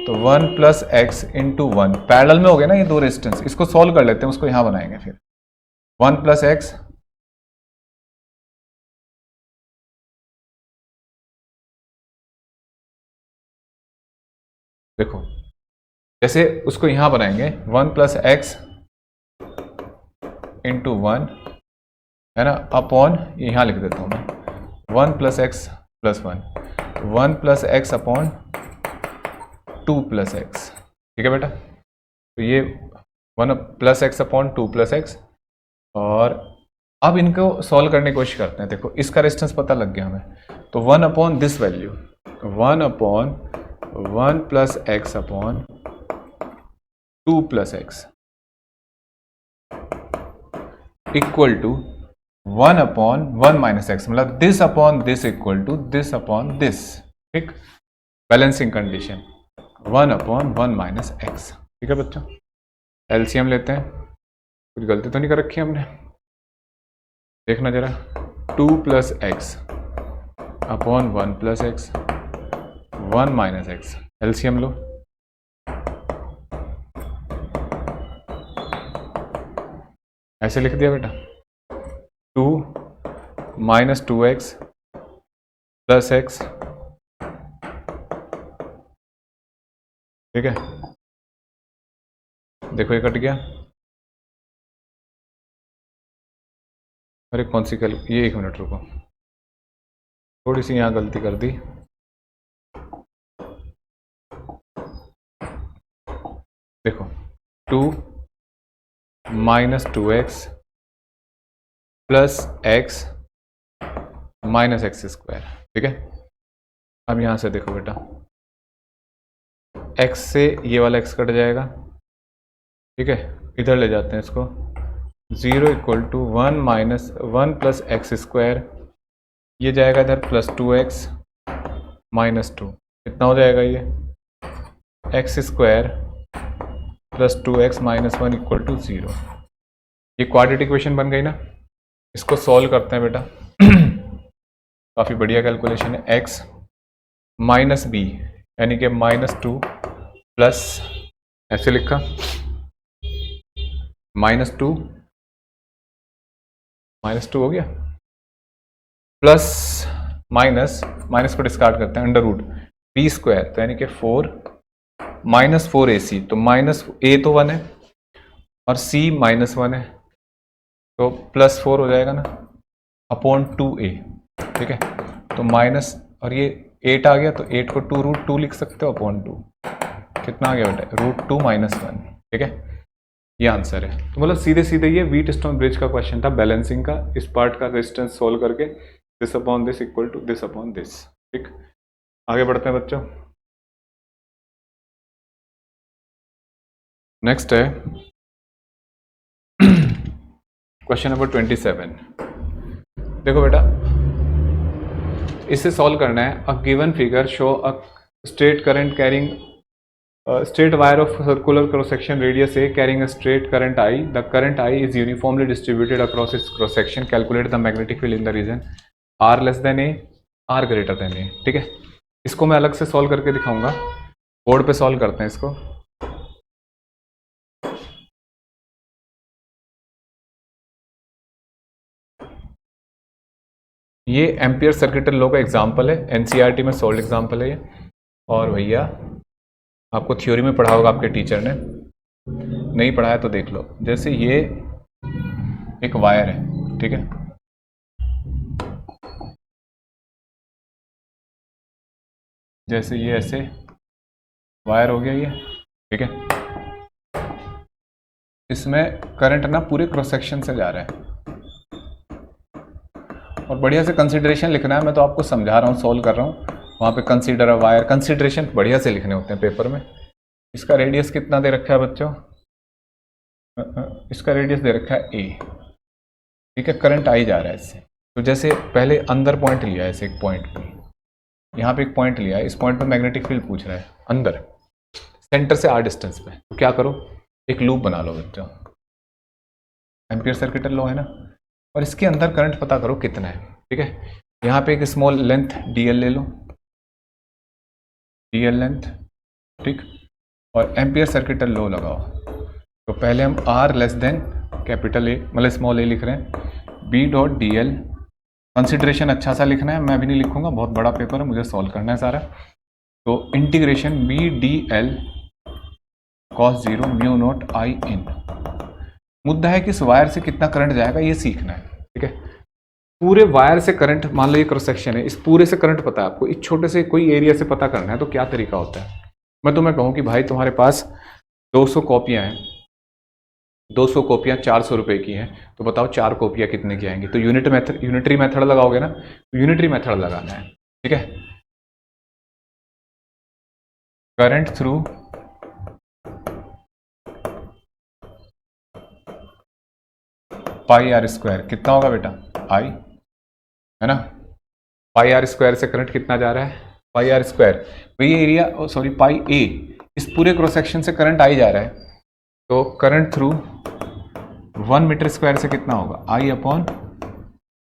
तो 1 + x × 1, पैरेलल में हो गया ना ये दो रेजिस्टेंस, इसको सॉल्व कर लेते हैं, उसको यहां बनाएंगे फिर 1 + x, देखो जैसे उसको यहां बनाएंगे 1 + x × 1 है ना, अपॉन यहां लिख देता हूं मैं 1 + x + 1, 1 + x अपॉन 2 + x, ठीक है बेटा। तो ये 1 + x अपॉन 2 + x और अब इनको सॉल्व करने की कोशिश करते हैं। देखो इसका रेजिस्टेंस पता लग गया हमें, तो 1 upon this value 1 upon 1 plus X upon 2 plus X equal to 1 upon 1 minus X, मतलब this upon this equal to this upon this. ठीक, balancing condition 1 upon 1 minus X. ठीक है बच्चों, एलसीएम लेते हैं। कुछ गलती तो नहीं कर रखी हमने, देखना जरा। 2 plus X upon 1 plus X 1 minus X, LCM लो। ऐसे लिख दिया बेटा, 2 माइनस 2x प्लस एक्स। ठीक है, देखो ये कट गया। अरे कौन सी कल, ये 1 मिनट रुको, थोड़ी सी यहाँ गलती कर दी। देखो 2 minus 2x plus x minus x square. ठीक है, अब यहाँ से देखो बेटा, x से ये वाला x कट जाएगा। ठीक है, इधर ले जाते हैं इसको, 0 equal to 1 minus 1 plus x square, ये जाएगा इधर प्लस 2x माइनस 2, कितना हो जाएगा ये x square plus 2x minus 1 equal to 0। ये क्वाड्रेटिक इक्वेशन बन गई ना। इसको सॉल्व करते हैं बेटा, काफ़ी बढ़िया कैलकुलेशन है। x माइनस बी यानी कि माइनस 2 प्लस, ऐसे लिखा -2 हो गया, प्लस माइनस को डिस्कार्ड करते हैं, अंडर रूट बी स्क्वायर, तो यानी कि 4 माइनस 4ac, तो माइनस a तो 1 है और c माइनस 1 है, तो प्लस 4 हो जाएगा ना अपॉन 2a। ठीक है, तो माइनस, और ये 8 आ गया, तो 8 को 2 रूट 2 लिख सकते हो अपॉन 2, कितना आ गया बेटा रूट 2 माइनस 1। ठीक है, ये आंसर है। तो मतलब सीधे सीधे ये व्हीटस्टोन ब्रिज का क्वेश्चन था, बैलेंसिंग का। इस पार्ट का रेजिस्टेंस सोल्व करके this upon this equal to this upon this. ठीक, आगे बढ़ते हैं बच्चों। नेक्स्ट है क्वेश्चन नंबर 27। देखो बेटा, इसे सॉल्व करना है। A given figure show a straight current carrying straight wire of circular cross section radius A carrying a straight current I. The current I is uniformly distributed across its cross section. Calculate the magnetic field in the region R less than A, R greater than A. ठीक है, इसको मैं अलग से सॉल्व करके दिखाऊंगा, बोर्ड पे सॉल्व करते हैं इसको। ये एम्पियर सर्किटल लॉ का एग्जाम्पल है, एनसीईआरटी में सोल्व एग्जाम्पल है ये, और भैया आपको थ्योरी में पढ़ा होगा आपके टीचर ने, नहीं पढ़ाया तो देख लो। जैसे ये एक वायर है, ठीक है, जैसे ये ऐसे वायर हो गया ये, ठीक है, इसमें करंट ना पूरे क्रॉस सेक्शन से जा रहा है, और बढ़िया से कंसीडरेशन लिखना है। मैं तो आपको समझा रहा हूँ, सॉल्व कर रहा हूँ, वहाँ पे कंसीडर अ वायर, कंसीडरेशन बढ़िया से लिखने होते हैं पेपर में। इसका रेडियस कितना दे रखा है बच्चों, इसका रेडियस दे रखा है a, ठीक है, करंट आई जा रहा है इससे। तो जैसे पहले अंदर पॉइंट लिया है, ऐसे एक पॉइंट पे, यहाँ पे एक पॉइंट लिया है, इस पॉइंट पे मैग्नेटिक फील्ड पूछ रहा है अंदर, सेंटर से r डिस्टेंस पे, तो क्या करो, एक लूप बना लो बच्चों, एम्पियर सर्किटल लॉ है ना, और इसके अंदर करंट पता करो कितना है। ठीक है, यहाँ पे एक स्मॉल लेंथ dl ले लो, dl लेंथ, ठीक, और एम्पियर सर्किटल लॉ लगाओ। तो पहले हम r less than capital A, मतलब स्मॉल a लिख रहे हैं, b dot D L, consideration अच्छा सा लिखना है, मैं भी नहीं लिखूंगा, बहुत बड़ा पेपर है, मुझे सॉल्व करना है सारा। तो integration b D L cos 0 mu naught I in. मुद्दा है कि इस वायर से कितना करंट जाएगा ये सीखना है। ठीक है, पूरे वायर से करंट, मान लो ये क्रॉस सेक्शन है, इस पूरे से करंट पता है आपको, इस छोटे से कोई एरिया से पता करना है, तो क्या तरीका होता है। मैं तुम्हें कहूँ कि भाई तुम्हारे पास 200 कॉपियाँ हैं, 200 कॉपियाँ 400 रुपये की हैं, तो बताओ 4 कॉपियाँ कितने की आएंगी। तो यूनिटरी मेथड लगाओगे ना, तो यूनिटरी मेथड लगाना है, ठीक है। Current through pi are square कितना होगा बेटा, आई, है ना। पाई आर स्क्वायर से करंट कितना जा रहा है, पाई आर स्क्वायर, तो ये एरिया, सॉरी पाई ए, इस पूरे क्रॉस सेक्शन से करंट आई जा रहा है, तो करंट थ्रू 1 मीटर स्क्वायर से कितना होगा, आई अपॉन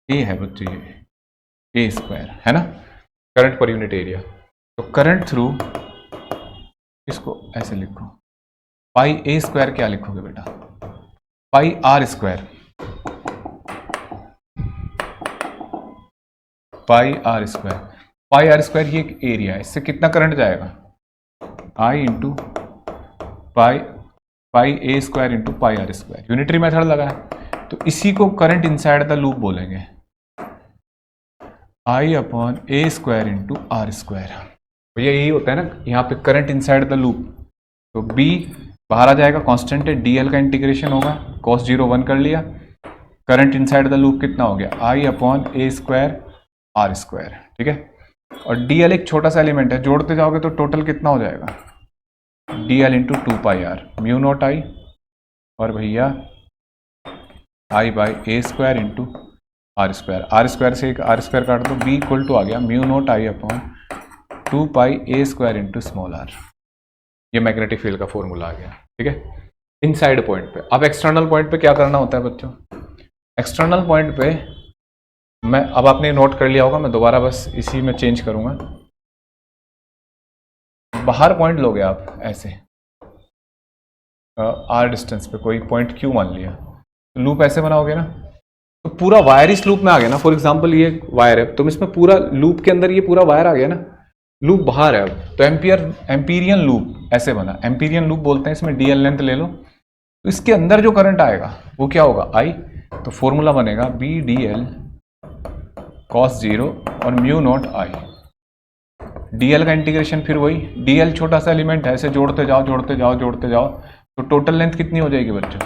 ए है बच्चे, ये ए स्क्वायर है ना, करंट पर यूनिट एरिया। तो करंट थ्रू, इसको ऐसे लिखो, पाई ए स्क्वायर क्या लिखोगे बेटा, pi are square, pi are square, pi are square ये एक एरिया है, इससे कितना करंट जाएगा, I into pi, pi A square into pi are square, unitary method लगा है, तो इसी को करंट इनसाइड द लूप बोलेंगे, I upon A square into R square. भैया यही होता है ना यहाँ पे करंट इनसाइड द लूप, तो बी बाहर आ जाएगा, कांस्टेंट है, डीएल का इंटीग्रेशन होगा, cos 0 1 कर लिया, करंट इनसाइड द लूप कितना हो गया, I upon A square R square, ठीक है। और डीएल एक छोटा सा एलिमेंट है, जोड़ते जाओगे तो टोटल कितना हो जाएगा, DL into 2 pi R mu naught I, और भैया I by A square into R square, R square से एक आर स्क्वायर काट दो, बी इक्वल टू आ गया mu naught I upon 2 pi A square into small r, ये मैग्नेटिक फील्ड का फॉर्मूला आ गया, ठीक है, इनसाइड पॉइंट पे। अब एक्सटर्नल पॉइंट पे क्या करना होता है बच्चों, एक्सटर्नल पॉइंट पे मैं, अब आपने नोट कर लिया होगा, मैं दोबारा बस इसी में चेंज करूंगा, बाहर पॉइंट लोगे आप ऐसे आर डिस्टेंस पे कोई पॉइंट क्यू मान लिया, तो लूप ऐसे बनाओगे ना, तो पूरा वायर इस लूप में आ गया ना, फॉर एग्जांपल ये वायर है, तुम इसमें पूरा लूप के अंदर ये पूरा वायर आ गया ना, लूप बाहर है, अब तो एम्पीरियन लूप ऐसे बना, एम्पीरियन लूप बोलते हैं, इसमें डीएल लेंथ ले लो, तो इसके अंदर जो करंट आएगा वो क्या होगा, आई, तो फॉर्मूला बनेगा बी डी एल cos 0 और म्यू नॉट आई, डीएल का इंटीग्रेशन फिर वही, डीएल छोटा सा एलिमेंट है, ऐसे जोड़ते जाओ जोड़ते जाओ जोड़ते जाओ, तो टोटल लेंथ कितनी हो जाएगी बच्चों,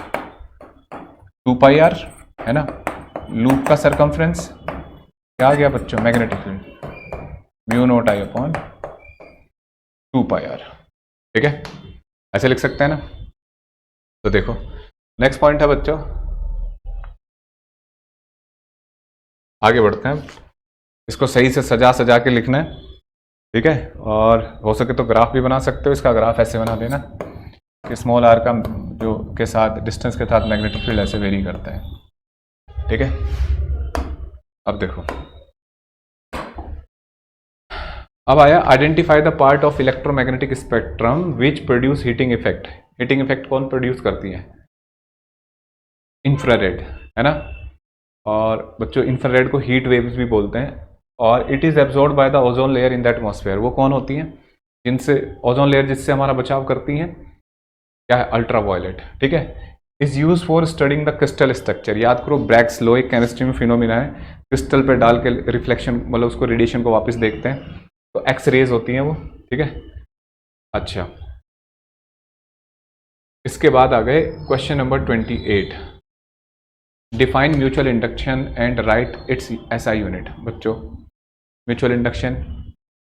2 पाई आर, है ना, लूप का सरकमफ्रेंस क्या आ गया बच्चों, magnetic field mu naught I upon 2 pi R, ठीक है, ऐसे लिख सकते हैं ना। तो देखो नेक्स्ट पॉइंट है बच्चों, आगे बढ़ते हैं, इसको सही से सजा सजा के लिखना है, ठीक है, और हो सके तो ग्राफ भी बना सकते हो, इसका ग्राफ ऐसे बना देना कि स्मॉल आर का जो के साथ डिस्टेंस के साथ मैग्नेटिक फील्ड ऐसे वेरी करता है, ठीक है। अब देखो, अब आया identify the part of electromagnetic spectrum which produce heating effect. Heating effect कौन प्रोड्यूस करती है, इंफ्रारेड, है ना, और बच्चों इंफ्रारेड को हीट वेव्स भी बोलते हैं, और it is absorb by the ozone layer in the atmosphere. वो कौन होती हैं, जिनसे ओजोन लेयर जिससे हमारा बचाव करती हैं, क्या है, अल्ट्रा वायलेट, ठीक है। Is use for studying the crystal structure, याद करो ब्रैग्स लॉ एक केमिस्ट्री में फिनोमिना है, क्रिस्टल पे डाल के रिफ्लेक्शन, मतलब उसको रेडिएशन को वापस देखते हैं, तो एक्स रेज होती हैं वो, ठीक है। अच्छा, इसके बाद आ गए question number 28, define mutual induction and write its SI unit. बच्चों म्यूचुअल इंडक्शन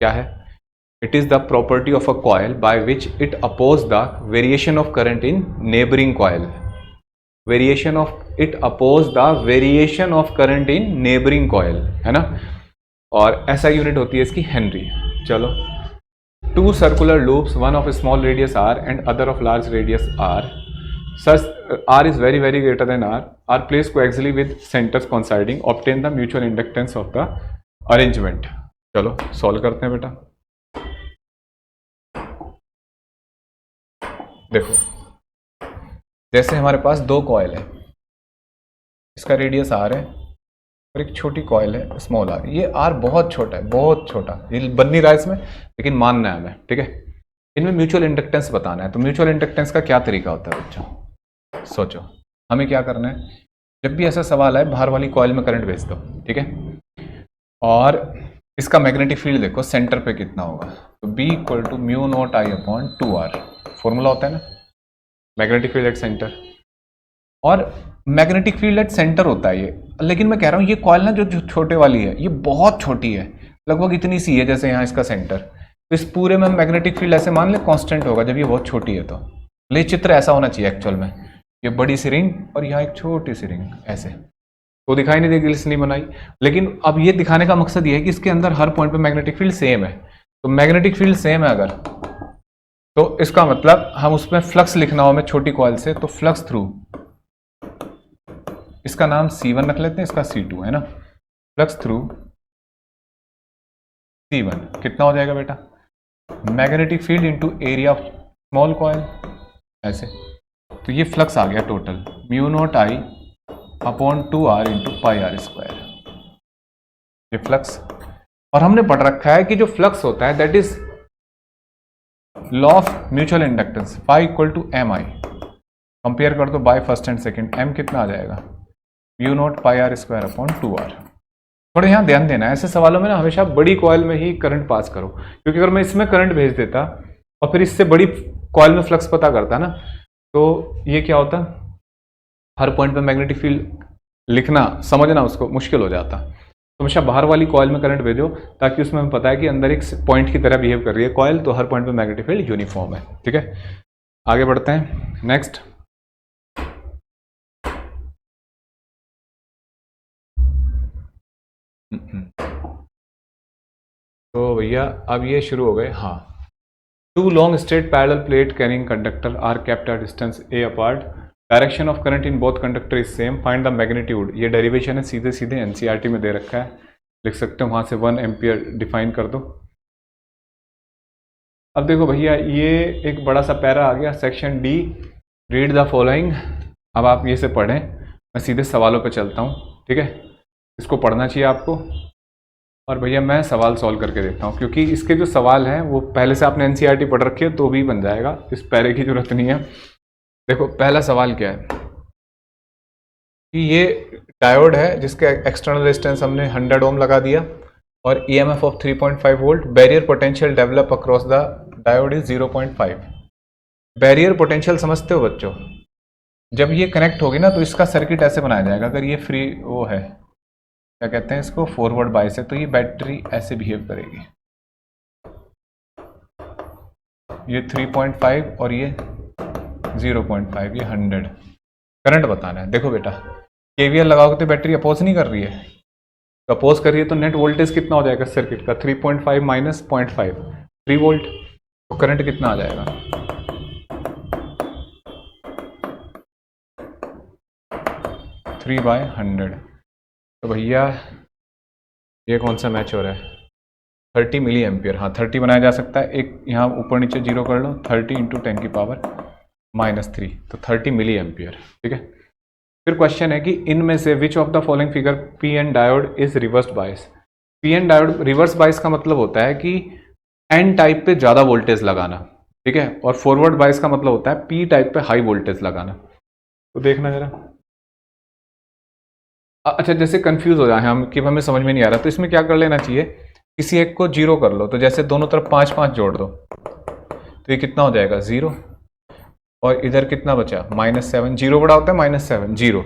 क्या है, it is the property of a coil by which it oppose the variation of current in neighbouring coil, variation of it oppose the variation of current in neighbouring coil, है ना, और एसआई यूनिट होती है इसकी हेनरी। चलो, two circular loops, one of small radius R and other of large radius R, such r is very very greater than r, are placed coaxially with centers coinciding, obtain the mutual inductance of the arrangement। चलो सॉल्व करते हैं बेटा। देखो जैसे हमारे पास दो कॉइल है, इसका रेडियस r है और एक छोटी कॉइल है स्मॉल r, ये r बहुत छोटा है, बहुत छोटा, ये बन नहीं रहा है इसमें, लेकिन मानना है हमें, ठीक है। इनमें म्यूचुअल इंडक्टेंस बताना है, तो म्यूचुअल इंडक्टेंस का क्या तरीका होता है बच्चों, सोचो हमें क्या करना है, जब भी ऐसा सवाल आए बाहर वाली कॉइल में करंट भेज दो, ठीक है, और इसका मैग्नेटिक फील्ड देखो सेंटर पे कितना होगा, तो B equal to mu naught I upon 2r, formula होता है ना मैग्नेटिक फील्ड एट सेंटर, और मैग्नेटिक फील्ड एट सेंटर होता है ये। लेकिन मैं कह रहा हूँ ये कॉइल ना जो छोटे वाली है ये बहुत छोटी है, लगभग इतनी सी है जैसे यहाँ इसका सेंटर। तो इस पूरे में मैग्नेटिक फील्ड ऐसे मान ले कांस्टेंट होगा जब ये बहुत छोटी है। तो ले चित्र ऐसा होना चाहिए एक्चुअल में, ये बड़ी सी रिंग और यहाँ एक छोटी सी रिंग ऐसे, तो दिखाई नहीं देगी इसलिए बनाई। लेकिन अब ये दिखाने का मकसद ये है कि इसके अंदर हर पॉइंट पे मैग्नेटिक फील्ड सेम है। तो मैग्नेटिक फील्ड सेम है अगर, तो इसका मतलब हम उसमें फ्लक्स लिखना हो हमें छोटी कॉइल से, तो फ्लक्स थ्रू, इसका नाम C1 रख लेते हैं, इसका C2 है ना। फ्लक्स थ्रू C1 कितना हो जाएगा बेटा, magnetic field into area of small coil ऐसे। तो ये फ्लक्स आ गया total mu naught I upon 2R into pi R square, ये फ्लक्स। और हमने पढ़ रखा है कि जो फ्लक्स होता है that is law of mutual inductance phi equal to MI। Compare कर दो by first and second, M कितना आ जाएगा mu naught pi R square upon 2R। थोड़ा यहाँ ध्यान देना है, ऐसे सवालों में ना हमेशा बड़ी कॉइल में ही करंट पास करो, क्योंकि अगर मैं इसमें करंट भेज देता और फिर इससे बड़ी कॉइल में फ्लक्स पता करता ना, तो ये क्या होता, हर पॉइंट पे मैग्नेटिक फील्ड लिखना समझना उसको मुश्किल हो जाता। तो हमेशा बाहर वाली कॉइल में करंट भेजो ताकि उसमें हमें पता है कि अंदर एक पॉइंट की तरह बिहेव कर रही है कॉइल, तो हर पॉइंट पे मैग्नेटिक फील्ड यूनिफॉर्म है। ठीक है, आगे बढ़ते हैं नेक्स्ट। तो भैया अब ये शुरू हो गए। हाँ, two long straight parallel plate carrying conductor are kept at distance A apart, direction of current in both conductor is same, find the magnitude. ये डेरिवेशन है, सीधे सीधे NCERT में दे रखा है, लिख सकते हो वहाँ से 1 एम्पियर डिफाइन कर दो। अब देखो भैया ये एक बड़ा सा पैरा आ गया, section D, read the following. अब आप ये से पढ़ें, मैं सीधे सवालों पे चलता हूँ। ठीक है, इसको पढ़ना चाहिए आपको, और भैया मैं सवाल सॉल्व करके देता हूँ, क्योंकि इसके जो सवाल हैं वो पहले से आपने NCERT पढ़ रखी है तो भी बन जाएगा, इस पैरे की जरूरत नहीं है। देखो पहला सवाल क्या है कि ये डायोड है जिसके एक्सटर्नल रेजिस्टेंस हमने 100 ओम लगा दिया और EMF of 3.5 volt, barrier potential develop across the diode is 0.5। Barrier potential समझते हो बच्चों, जब ये कनेक्ट होगी ना तो इसका सर्किट ऐसे बनाया जाएगा। अगर ये फ्री वो है, क्या कहते हैं इसको, फॉरवर्ड बायस है, तो ये बैटरी ऐसे बिहेव करेगी, ये 3.5 और ये 0.5, ये 100। करंट बताना है। देखो बेटा KVL लगाओगे तो बैटरी अपोज नहीं कर रही है, तो अपोज कर रही है तो नेट वोल्टेज कितना हो जाएगा सर्किट का, 3.5 माइनस 0.5, 3 वोल्ट। तो करंट कितना आ जाएगा, 3/100। तो भैया ये कौन सा मैच हो रहा है, 30 मिली एम्पियर। हाँ 30 बनाया जा सकता है, एक यहाँ ऊपर नीचे जीरो कर लो, 30 इंटू 10 की पावर -3, तो 30 मिली एम्पियर। ठीक है, फिर क्वेश्चन है कि इनमें से विच of the following figure PN diode is reverse bias. PN diode reverse bias का मतलब होता है कि N टाइप पे ज़्यादा वोल्टेज लगाना, ठीक है, और फॉरवर्ड बायस का मतलब होता है P टाइप पे हाई वोल्टेज लगाना। तो देखना जरा, अच्छा जैसे कंफ्यूज हो जाए हम कि हमें समझ में नहीं आ रहा, तो इसमें क्या कर लेना चाहिए, किसी एक को 0 कर लो, तो जैसे दोनों तरफ 5 5 जोड़ दो, तो ये कितना हो जाएगा 0, और इधर कितना बचा -7, 0 बड़ा होता है -7, 0।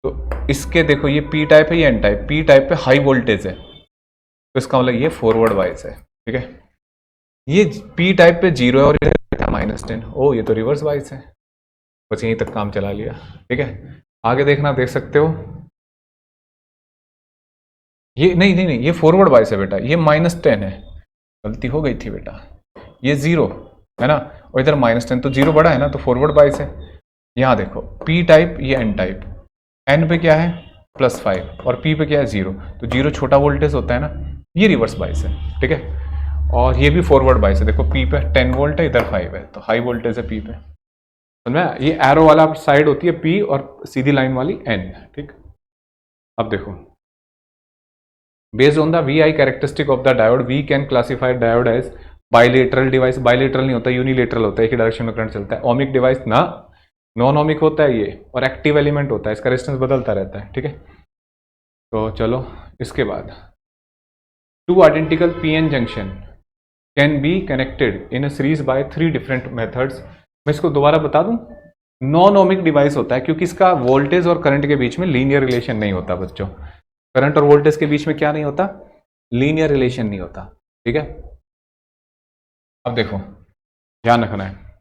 तो इसके देखो ये P टाइप है, ये N टाइप, P टाइप पे हाई वोल्टेज है, तो इसका मतलब ये फॉरवर्ड बायस है। ठीक है, ये P टाइप पे 0 है और इधर -10, ओ ये तो रिवर्स बायस है, बस यहीं तक काम चला लिया। ठीक है, आगे देखना, देख सकते हो ये नहीं नहीं नहीं, ये फॉरवर्ड बायस है बेटा, ये -10 है, गलती हो गई थी बेटा, ये 0 है ना, और इधर -10, तो 0 बड़ा है ना, तो फॉरवर्ड बायस है। यहाँ देखो P टाइप, ये N टाइप, N पे क्या है +5 और P पे क्या है 0, तो 0 छोटा वोल्टेज होता है ना, ये रिवर्स बायस है। ठीक है, और ये भी फॉरवर्ड बायस है, देखो P पे 10 वोल्ट है, इधर 5 है, तो हाई वोल्टेज है P पे, समझ में। ये एरो वाला साइड होती है P और सीधी लाइन वाली N। ठीक, अब देखो, based on the VI characteristic of the diode, we can classify diode as bilateral device। bilateral नहीं होता, यूनिलेटरल होता है, एक ही डायरेक्शन में करंट चलता है। ओमिक डिवाइस ना, नॉन ओमिक होता है ये, और एक्टिव एलिमेंट होता है, इसका रेजिस्टेंस बदलता रहता है। ठीक है, तो चलो इसके बाद, two identical PN junction can be connected in a series by 3 different methods. मैं इसको दोबारा बता दूं, नॉन ओमिक डिवाइस होता है क्योंकि इसका वोल्टेज और करंट के बीच में लीनियर रिलेशन नहीं होता बच्चों। करंट और वोल्टेज के बीच में क्या नहीं होता? लीनियर रिलेशन नहीं होता। ठीक है, अब देखो ध्यान रखना है।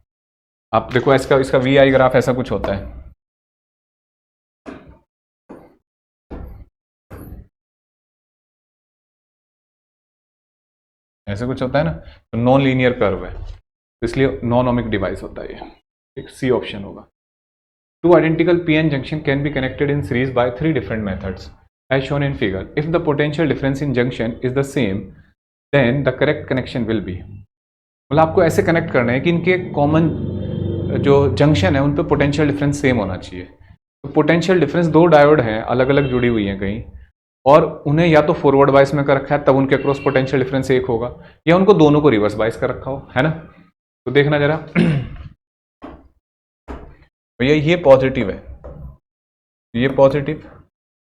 आप देखो इसका वी आई ग्राफ ऐसा कुछ होता है। ऐसे कुछ होता है ना, तो नॉन लीनियर कर्व है, इसलिए नॉन ओमिक डिवाइस होता है ये। ठीक, सी ऑप्शन होगा। Two identical PN junction can be connected in series by three different methods, as shown in figure. If the potential difference in junction is the same, then the correct connection will be. मतलब आपको ऐसे कनेक्ट करना है कि इनके कॉमन जो जंक्शन है उन पे पोटेंशियल डिफरेंस सेम होना चाहिए। तो पोटेंशियल डिफरेंस दो डायोड हैं, अलग अलग जुड़ी हुई हैं कहीं, और उन्हें या तो फॉरवर्ड बाइस में कर रखा है तब उनके क्रॉस पोटेंशियल डिफरेंस एक होगा, या उनको दोनों को रिवर्स बाइस कर रखा हो, है ना। तो देखना जरा भैया, ये पॉजिटिव है, ये पॉजिटिव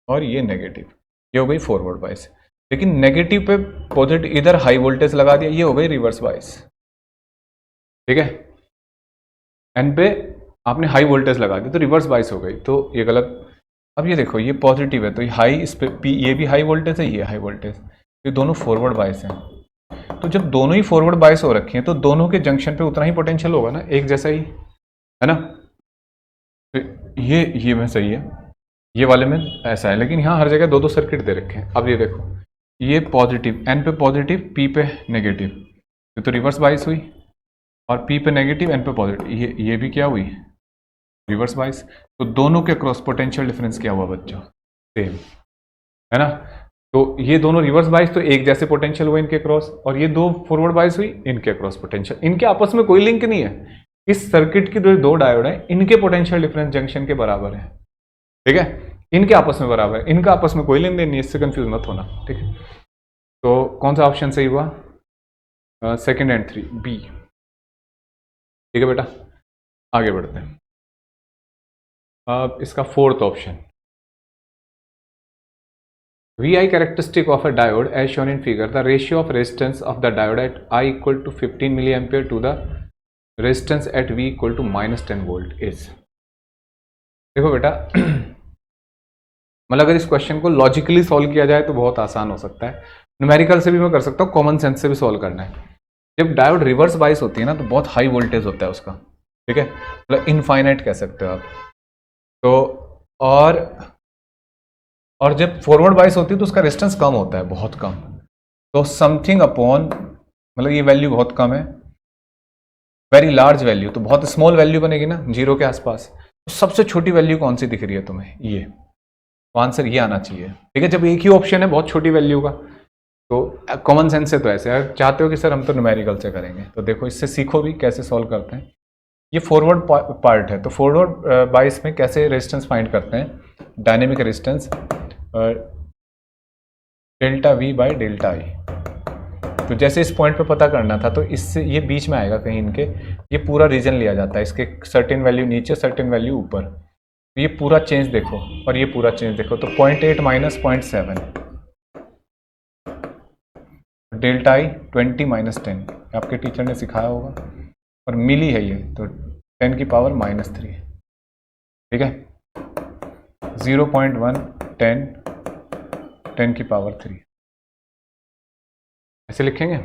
और ये नेगेटिव, ये हो गई फॉरवर्ड बाइस। लेकिन नेगेटिव पे पॉजिटिव इधर हाई वोल्टेज लगा दिया, ये हो गई रिवर्स बाइस। ठीक है, एन पे आपने हाई वोल्टेज लगा दी तो रिवर्स बाइस हो गई, तो ये गलत। अब ये देखो, ये पॉजिटिव है तो ये हाई, इस पे पी, ये भी हाई वोल्टेज है, ये हाई वोल्टेज, ये दोनों फॉरवर्ड बाइस हैं। तो जब दोनों ही फॉरवर्ड बाइस हो रखे हैं तो दोनों के जंक्शन पे उतना ही पोटेंशियल होगा ना, एक जैसा ही, है ना। तो ये में सही है, ये वाले में ऐसा है, लेकिन यहाँ हर जगह दो दो सर्किट दे रखे हैं। अब ये देखो, ये पॉजिटिव, एन पे पॉजिटिव, पी पे नेगेटिव, ये तो रिवर्स बाइस हुई, और पी पे नेगेटिव, एन पे पॉजिटिव, ये भी क्या हुई? Reverse bias. तो दोनों के क्रॉस पोटेंशियल डिफरेंस क्या हुआ बच्चों? सेम, है ना। तो ये दोनों रिवर्स बाइस तो एक जैसे पोटेंशियल हुए इनके क्रॉस, और ये दो फॉरवर्ड बाइस हुई, इनके क्रॉस पोटेंशियल, इनके आपस में कोई लिंक नहीं है। इस सर्किट की दो डायोड है, इनके पोटेंशियल डिफरेंस जंक्शन के बराबर है। ठीक है, इनके आपस में बराबर है, इनका आपस में कोई लेन देन नहीं, इससे कंफ्यूज मत होना। ठीक है, तो कौन सा ऑप्शन सही हुआ? Second and 3 B. ठीक है बेटा, आगे बढ़ते हैं। अब इसका fourth option, VI characteristic of a diode as shown in figure, the ratio of resistance of the diode at I equal to 15 milliampere to the resistance at V equal to -10 volt is। देखो बेटा, मतलब अगर इस क्वेश्चन को लॉजिकली सॉल्व किया जाए तो बहुत आसान हो सकता है, न्यूमेरिकल से भी मैं कर सकता हूँ, कॉमन सेंस से भी सॉल्व करना है। जब डायोड रिवर्स बाइस होती है ना तो बहुत हाई वोल्टेज होता है उसका, ठीक है, मतलब इनफाइनाइट कह सकते हो आप। तो और जब फॉरवर्ड बाइस होती है तो उसका रेजिस्टेंस कम होता है, बहुत कम। तो समथिंग अपॉन, मतलब ये वैल्यू बहुत कम है, वेरी लार्ज वैल्यू, तो बहुत स्मॉल वैल्यू बनेगी ना, जीरो के आसपास। तो सबसे छोटी वैल्यू कौन सी दिख रही है तुम्हें? ये, तो आंसर ये आना चाहिए। ठीक है, जब एक ही ऑप्शन है बहुत छोटी वैल्यू का, तो कॉमन सेंस से तो ऐसे, अगर चाहते हो कि सर हम तो न्यूमेरिकल से करेंगे, तो देखो इससे सीखो भी कैसे सॉल्व करते हैं। ये फॉरवर्ड पार्ट है, तो फॉरवर्ड बाइस में कैसे रेजिस्टेंस फाइंड करते हैं? Dynamic resistance delta we by delta आई। तो जैसे इस पॉइंट पे पता करना था, तो इससे ये बीच में आएगा कहीं, इनके ये पूरा रीजन लिया जाता है, इसके सर्टेन वैल्यू नीचे, सर्टेन वैल्यू ऊपर। तो ये पूरा चेंज देखो और ये पूरा चेंज देखो, तो 0.8 माइनस 0.7, डेल्टा आई 20 माइनस 10, आपके टीचर ने सिखाया होगा, और मिली है ये, तो 10 की पावर -3। ठीक है, 0.1 10 की पावर 3, ऐसे लिखेंगे।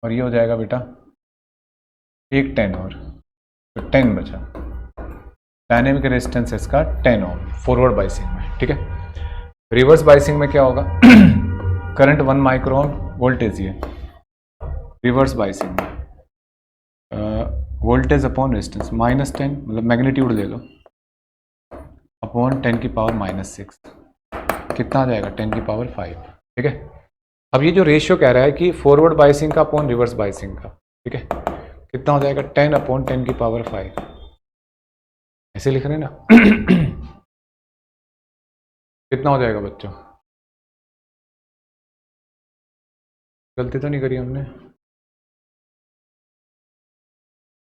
और ये हो जाएगा बेटा एक 10 और, तो 10 बचा। डायनेमिक रेजिस्टेंस इसका 10 ओम फॉरवर्ड बाइसिंग में। ठीक है, रिवर्स बाइसिंग में क्या होगा? करंट 1 माइक्रो ओम, वोल्टेज ये, रिवर्स बाइसिंग में वोल्टेज अपॉन रेजिस्टेंस -10, मतलब मैग्नीट्यूड ले लो, अपॉन 10 की पावर -6, कितना आ जाएगा? 10 की पावर 5। ठीक है, अब ये जो रेशियो कह रहा है कि फॉरवर्ड बाइसिंग का अपॉन रिवर्स बाइसिंग का, ठीक है, कितना हो जाएगा? 10 अपॉन 10 की पावर 5, ऐसे लिख रहे हैं ना। कितना हो जाएगा बच्चों? गलती तो नहीं करी हमने?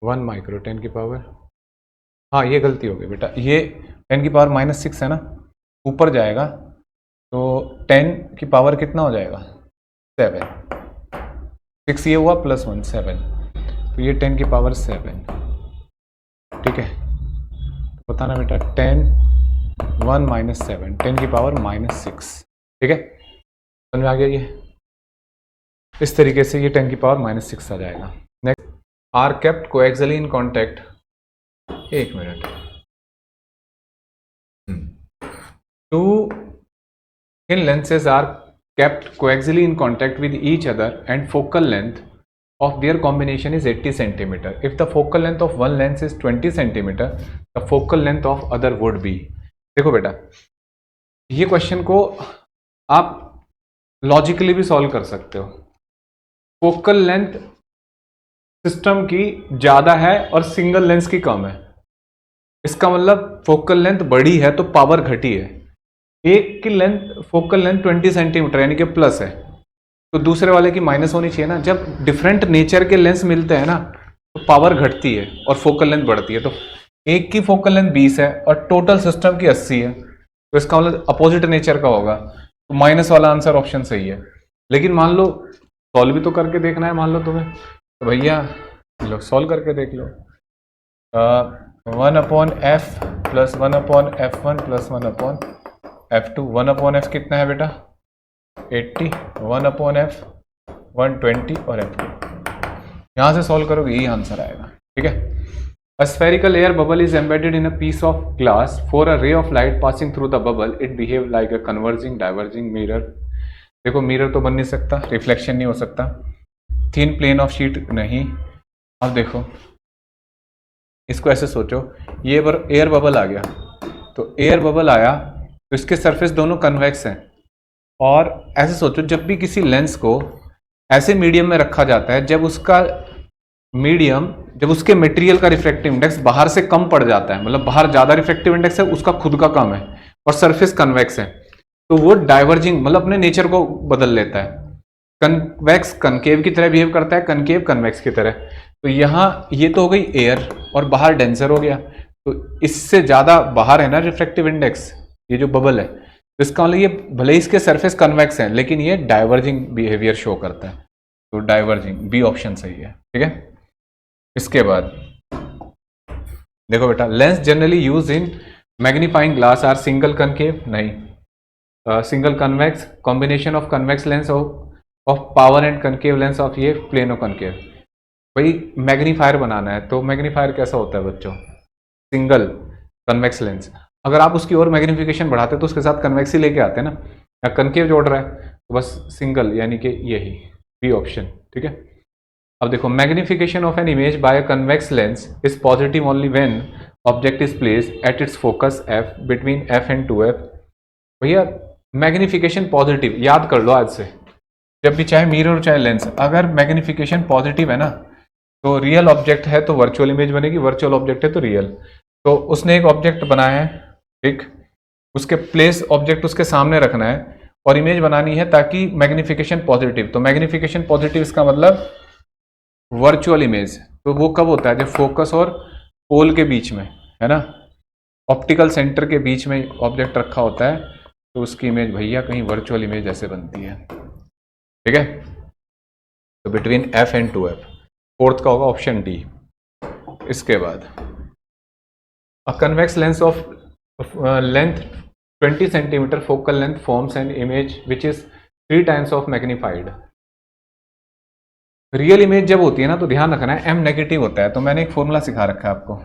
1 माइक्रो 10 की पावर, हाँ ये गलती हो गई बेटा, ये 10 की पावर -6 है ना, ऊपर जाएगा तो 10 की पावर कितना हो जाएगा? 7, 6 ये हुआ +1 7, तो ये 10 की पावर 7। ठीक है, तो बताना बेटा 10 1 माइनस 7 10 की पावर -6, ठीक है, समझ में आ गया ये। इस तरीके से ये 10 की पावर -6 आ जाएगा। Next, are kept coaxially in contact, एक minute, two thin lenses are kept coaxially in contact with each other and focal length of their combination is 80 centimeter. If the focal length of one lens is 20 centimeter, the focal length of other would be। देखो बेटा, ये क्वेश्चन को आप लॉजिकली भी सॉल्व कर सकते हो। फोकल लेंथ सिस्टम की ज्यादा है और सिंगल लेंस की कम है, इसका मतलब फोकल लेंथ बड़ी है तो पावर घटी है। एक की लेंथ, फोकल लेंथ 20 सेंटीमीटर यानी कि प्लस है, तो दूसरे वाले की माइनस होनी चाहिए ना। जब डिफरेंट नेचर के लेंस मिलते हैं ना तो पावर घटती है और फोकल लेंथ बढ़ती है। तो एक की फोकल लेंथ 20 है और टोटल सिस्टम की 80 है, तो इसका मतलब अपोजिट नेचर का होगा, तो माइनस वाला आंसर ऑप्शन सही है। लेकिन मान लो सॉल्व भी तो करके देखना है, मान लो तुम्हें, तो भैया लो सॉल्व करके देख लो। 1/f plus 1/f1 plus 1/f2, 1/f कितना है बेटा 80, 1/f 120 और f2, यहां से सॉल्व करोगे यही आंसर आएगा, ठीक है। A spherical air bubble is embedded in a piece of glass. For a ray of light passing through the bubble, it behave like a converging, diverging mirror. देखो मिरर तो बन नहीं सकता, रिफ्लेक्शन नहीं हो सकता, थिन प्लेन ऑफ शीट नहीं। अब देखो इसको ऐसे सोचो, ये एयर बबल आ गया, तो एयर बबल आया तो इसके सरफेस दोनों कन्वेक्स हैं। और ऐसे सोचो जब भी किसी लेंस को ऐसे मीडियम में रखा जाता है जब उसका मीडियम, जब उसके मटेरियल का रिफ्रैक्टिव इंडेक्स बाहर से कम पड़ जाता है, मतलब बाहर ज्यादा रिफ्रैक्टिव इंडेक्स है, उसका खुद का कम है और सरफेस कन्वेक्स है, तो वो डाइवर्जिंग मतलब अपने नेचर को बदल लेता है। कन्वेक्स कनकेव की तरह बिहेव करता है, कनकेव कन्वेक्स की तरह। तो यहाँ ये तो हो गई एयर और बाहर डेंसर हो गया, तो इससे ज्यादा बाहर है ना रिफ्रैक्टिव इंडेक्स, ये जो बबल है, तो इसका मतलब ये भले ही इसके सरफेस कन्वेक्स है लेकिन ये डाइवर्जिंग बिहेवियर शो करता है, तो डाइवर्जिंग बी ऑप्शन सही है, ठीक है। इसके बाद देखो बेटा, lens generally use in magnifying glass are single concave, नहीं, single convex, combination of convex lens of power and concave lens of ये प्लेनो कनकेव। भाई मैग्नीफायर बनाना है तो मैग्नीफायर कैसा होता है बच्चों, सिंगल कन्वेक्स लेंस। अगर आप उसकी और मैग्नीफिकेशन बढ़ाते तो उसके साथ कन्वेक्स ही लेके आते ना, या कनकेव जोड़ रहा है तो बस सिंगल, यानी कि यही बी ऑप्शन, ठीक है। अब देखो, magnification of an image by a convex lens is positive only when object is placed at its focus f between f and 2f। भैया मैग्निफिकेशन पॉजिटिव याद कर लो आज से, जब भी चाहे मिरर चाहे लेंस, अगर मैग्निफिकेशन पॉजिटिव है ना तो रियल ऑब्जेक्ट है तो वर्चुअल इमेज बनेगी, वर्चुअल ऑब्जेक्ट है तो रियल। तो उसने एक ऑब्जेक्ट बनाया है, ठीक, उसके प्लेस ऑब्जेक्ट उसके सामने रखना है और इमेज बनानी है ताकि मैग्निफिकेशन पॉजिटिव, तो मैग्निफिकेशन पॉजिटिव इसका मतलब वर्चुअल इमेज। तो वो कब होता है, जब फोकस और पोल के बीच में है ना, ऑप्टिकल सेंटर के बीच में ऑब्जेक्ट रखा होता है, तो उसकी इमेज भैया कहीं वर्चुअल इमेज ऐसे बनती है, ठीक है। तो between f and 2f, fourth का होगा ऑप्शन डी। इसके बाद अ convex lens of length 20 centimetre focal length forms an image which is 3 times of magnified. Real image जब होती है ना तो ध्यान रखना है m नेगेटिव होता है, तो मैंने एक फॉर्मूला सिखा रखा है आपको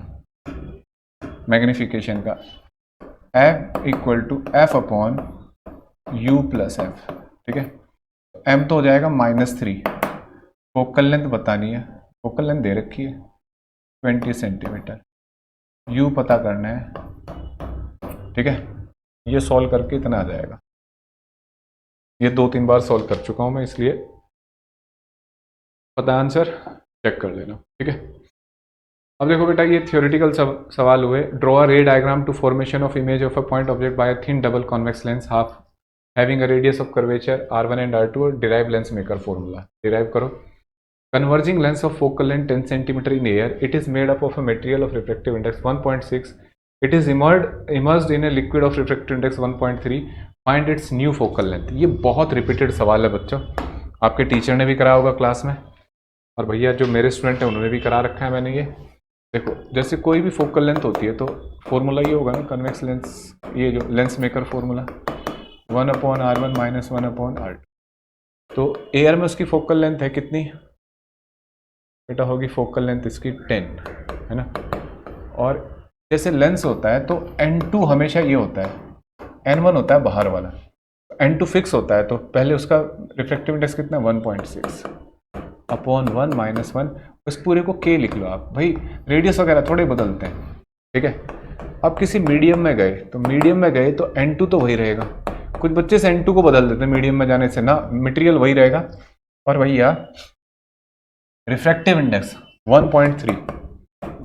मैग्निफिकेशन का, f equal to f upon u plus f, ठीक है। m तो हो जाएगा -3, फोकल लेंथ बतानी है, फोकल लेंथ दे रखी है 20 सेंटीमीटर, u पता करना है, ठीक है। ये सॉल्व करके इतना आ जाएगा, ये 2-3 बार सॉल्व कर चुका हूं मैं, इसलिए पता आंसर, चेक कर लेना, ठीक है। अब देखो बेटा, ये थियोरेटिकल सवाल हुए। Draw a ray diagram to formation of image of a point object by a thin double convex lens half having a radius of curvature r1 and r2 और derive lens maker formula. Derive करो। Converging lens of focal length 10 centimetre in air, it is made up of a material of refractive index 1.6, it is immersed in a liquid of refractive index 1.3, find its new focal length. ये बहुत रिपीटेड सवाल है बच्चों, आपके टीचर ने भी कराया होगा क्लास में, और भैया जो मेरे स्टूडेंट हैं उन्होंने भी करा रखा है मैंने ये, देखो जैसे कोई भी फोकल लेंथ होती है तो फॉर्मूला ये होगा ना, कन्वेक्स लेंस, ये जो lens maker formula 1/r1 minus 1/r2। तो एयर में उसकी फोकल लेंथ है कितनी बेटा, होगी फोकल लेंथ इसकी 10, है ना। और जैसे लेंस होता है तो n2 हमेशा ये होता है, n1 होता है बाहर वाला, n2 फिक्स होता है, तो पहले उसका रिफ्रैक्टिव इंडेक्स कितना 1.6/1 माइनस 1, उस पूरे को k लिख लो आप भाई, रेडियस वगैरह थोड़े बदलते हैं, ठीक है। अब किसी मीडियम में गए तो n2 तो वही रहेगा, कुछ बच्चे से n2 को बदल देते हैं मीडियम में जाने से ना, मटेरियल वही रहेगा। और भैया रिफ्रैक्टिव इंडेक्स 1.3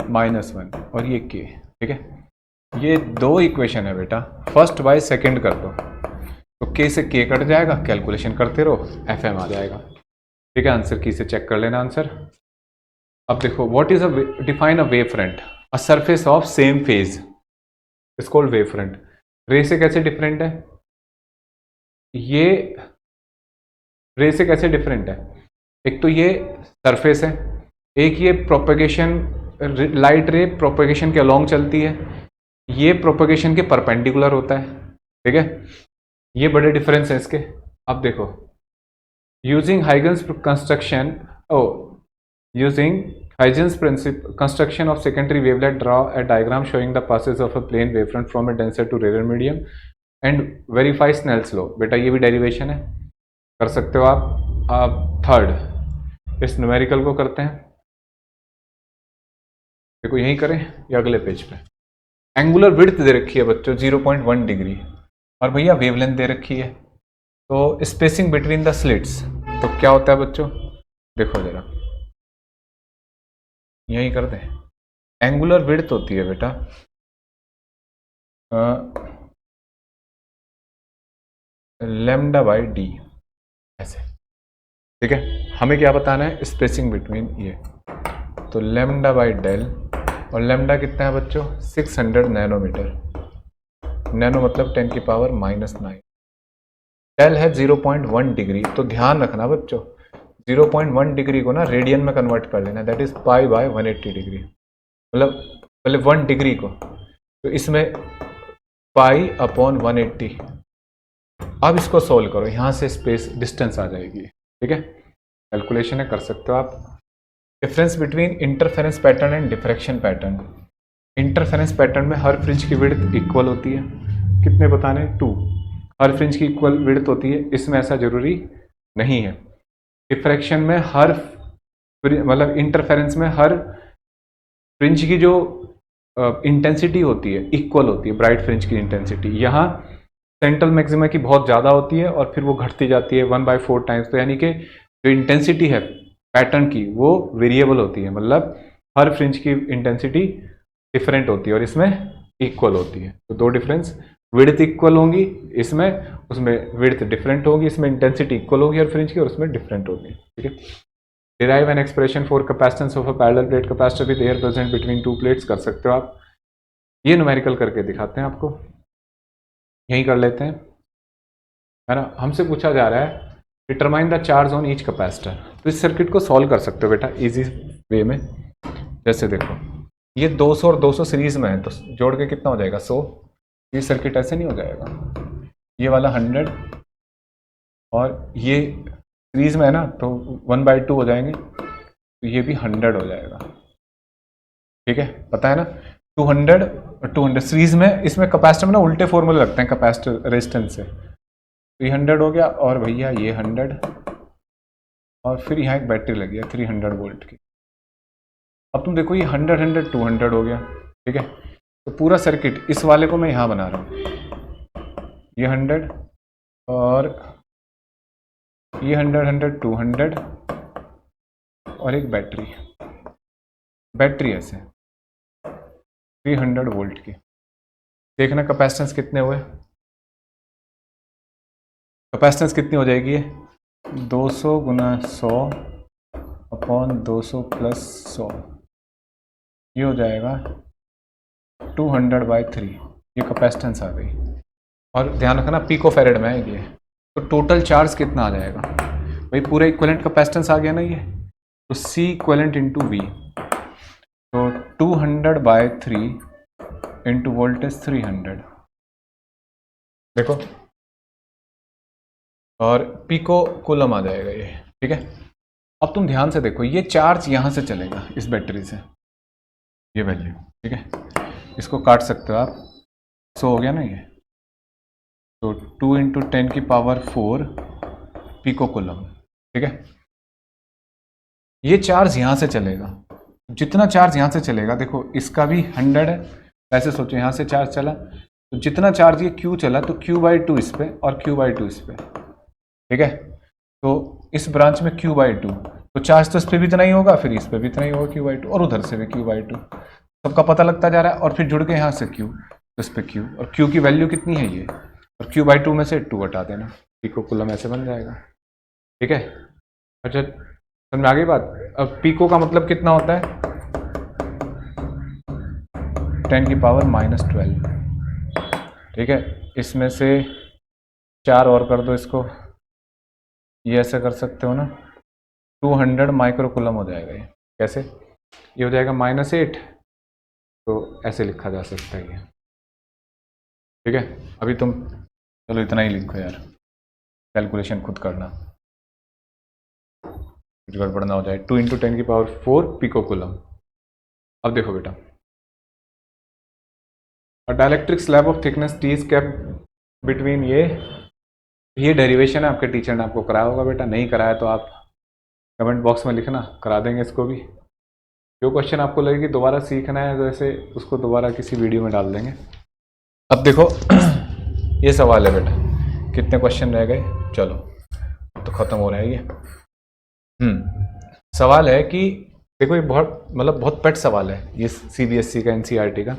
माइनस 1 और ये k, ठीक है। ये दो इक्वेशन है बेटा, फर्स्ट बाय सेकंड कर दो तो k से k कट जाएगा, कैलकुलेशन करते रहो, FM आ जाएगा, ठीक है। आंसर की से चेक कर लेना आंसर। अब देखो what is define a wave front, a surface of same phase is called wave front. रे से कैसे डिफरेंट है ये, रे से कैसे डिफरेंट है, एक तो ये सरफेस है, एक ये प्रोपेगेशन, लाइट रे प्रोपेगेशन के अलोंग चलती है, ये प्रोपेगेशन के परपेंडिकुलर होता है, ठीक है। ये बड़े डिफरेंस है इसके। अब देखो using Huygens construction, using Huygens principle construction of secondary wavelet, draw a diagram showing the passage of a plane wavefront from a denser to rarer medium and verify Snell's law। बेटा ये भी डेरिवेशन है, कर सकते हो आप। थर्ड इस न्यूमेरिकल को करते हैं, देखो यही करें या अगले पेज पे। एंगुलर विड्थ दे रखी है बच्चों 0.1 डिग्री और भैया वेवलेंथ दे रखी है, तो स्पेसिंग बिटवीन द स्लिट्स तो क्या होता है बच्चों, देखो जरा यही कर दें। एंगुलर विड्थ होती है बेटा लैम्डा बाई डी, ऐसे, ठीक है। हमें क्या बताना है, स्पेसिंग बिटवीन ये, तो लैम्डा बाई डेल, और लैम्डा कितना है बच्चों 600 नैनोमीटर, नैनो मतलब 10 की पावर -9, डेल है 0.1 डिग्री, तो ध्यान रखना बच्चों 0.1 डिग्री को ना रेडियन में कन्वर्ट कर लेना, that is pi by 180 degree, मतलब पहले 1 डिग्री को, तो इसमें पाई अपॉन 180। अब इसको सोल्व करो, यहाँ से स्पेस डिस्टेंस आ जाएगी, ठीक है। कैलकुलेशन है, कर सकते हो आप। Difference between interference pattern and diffraction pattern. Interference pattern में हर फ्रिंज की विड्थ इक्वल होती है, कितने बताने 2, हर फ्रिंज की इक्वल विड्थ होती है, इसमें ऐसा जरूरी नहीं है। डिफ्रैक्शन में हर मतलब इंटरफेरेंस में हर फ्रिंज की जो इंटेंसिटी होती है इक्वल होती है, ब्राइट फ्रिंज की इंटेंसिटी यहाँ सेंट्रल मैक्सिमा की बहुत ज़्यादा होती है और फिर वो घटती जाती है 1/4 टाइम्स, तो यानी कि जो इंटेंसिटी है पैटर्न की वो वेरिएबल होती है, मतलब हर फ्रिंज की इंटेंसिटी डिफरेंट होती है और इसमें इक्वल होती है। तो दो डिफरेंस, विड्थ इक्वल होंगी इसमें, उसमें विड्थ डिफरेंट होगी, इसमें इंटेंसिटी इक्वल होगी हर फ्रिंज की और उसमें डिफरेंट होगी, ठीक है। Derive an expression for capacitance of a parallel plate capacitor with air present between two plates, कर सकते हो आप। ये न्यूमेरिकल करके दिखाते हैं आपको, यही कर लेते हैं, है ना। हमसे पूछा जा रहा है determine the charge on each capacitor, तो इस सर्किट को सॉल्व कर सकते हो बेटा इजी वे में। जैसे देखो ये 200 और 200 सीरीज में है, तो जोड़ के कितना हो जाएगा 100, ये सर्किट ऐसे नहीं हो जाएगा, ये वाला 100 और ये सीरीज में है ना, तो 1/2 हो जाएंगे, तो ये भी 100 हो जाएगा, ठीक है। पता है ना 200 और 200 सीरीज में, इसमें कैपेसिटर में ना उल्टे फॉर्मूले लगते हैं कैपेसिटर रेजिस्टेंस से, 300 हो गया और भैया ये 100 और फिर यहाँ एक बैटरी लगी है 300 वोल्ट की। अब तुम देखो ये 100 100 200 हो गया, ठीक है। तो पूरा सर्किट इस वाले को मैं यहाँ बना रहा हूँ, ये 100 और ये 100 100 200 और एक बैटरी ऐसे 300 वोल्ट की। देखना कैपेसिटेंस कितने हुए, कैपेसिटेंस कितनी हो जाएगी ये 200 गुना 100 अपॉन 200 प्लस 100, ये हो जाएगा 200/3, ये कैपेसिटेंस आ गई। और ध्यान रखना पिकोफैरेड में आएगी, तो टोटल चार्ज कितना आ जाएगा भाई, पूरा इक्विवेलेंट कैपेसिटेंस आ गया ना ये, तो C इक्विवेलेंट इंटू V, तो 200/3 इंटू वोल्टेज 300, देखो, और पिको कूलम आ जाएगा ये, ठीक है। अब तुम ध्यान से देखो, ये चार्ज यहाँ से चलेगा इस बैटरी से, ये वैल्यू, ठीक है, इसको काट सकते हो आप, 100 हो गया ना ये, तो 2 × 10⁴ पिको कूलम, ठीक है। ये चार्ज यहाँ से चलेगा, जितना चार्ज यहाँ से चलेगा, देखो इसका भी 100 है, ऐसे सोचो यहाँ से चार्ज चला, तो जितना चार्ज ये Q चला तो Q/2 इस पे और Q/2 इस पे, ठीक है। तो इस ब्रांच में Q/2, तो चार्ज तो इस पर भी इतना ही होगा, फिर इस पर भी इतना ही होगा Q/2, और उधर से भी Q/2, सबका पता लगता जा रहा है, और फिर जुड़ के यहाँ से Q, तो इस पे Q, और Q की वैल्यू कितनी है ये, और Q/2 में से 2 हटा देना, पिको कूलम ऐसे बन जाएगा, ठीक है। अच्छा, समझ में आ गई बात। अब पिको का मतलब कितना होता है, 10⁻⁻12, ठीक है। इसमें से 4 और कर दो इसको, ये ऐसे कर सकते हो ना, 200 माइक्रो कूलम हो जाएगा ये, कैसे, ये हो जाएगा -8, तो ऐसे लिखा जा सकता है ये, ठीक है। अभी तुम चलो इतना ही लिखो यार, कैलकुलेशन खुद करना, कुछ गड़बड़ ना हो जाए। 2 × 10⁴ पिको कूलम। अब देखो बेटा, अ dielectric slab of thickness T is kept between, ये डेरिवेशन है, आपके टीचर ने आपको कराया होगा बेटा, नहीं कराया तो आप कमेंट बॉक्स में लिखना, करा देंगे इसको भी। जो क्वेश्चन आपको लगे कि दोबारा सीखना है तो ऐसे उसको दोबारा किसी वीडियो में डाल देंगे। अब देखो ये सवाल है बेटा, कितने क्वेश्चन रह गए, चलो तो खत्म हो रहा है ये। सवाल है कि देखो, ये बहुत पेट सवाल है ये, CBSE का, NCERT का।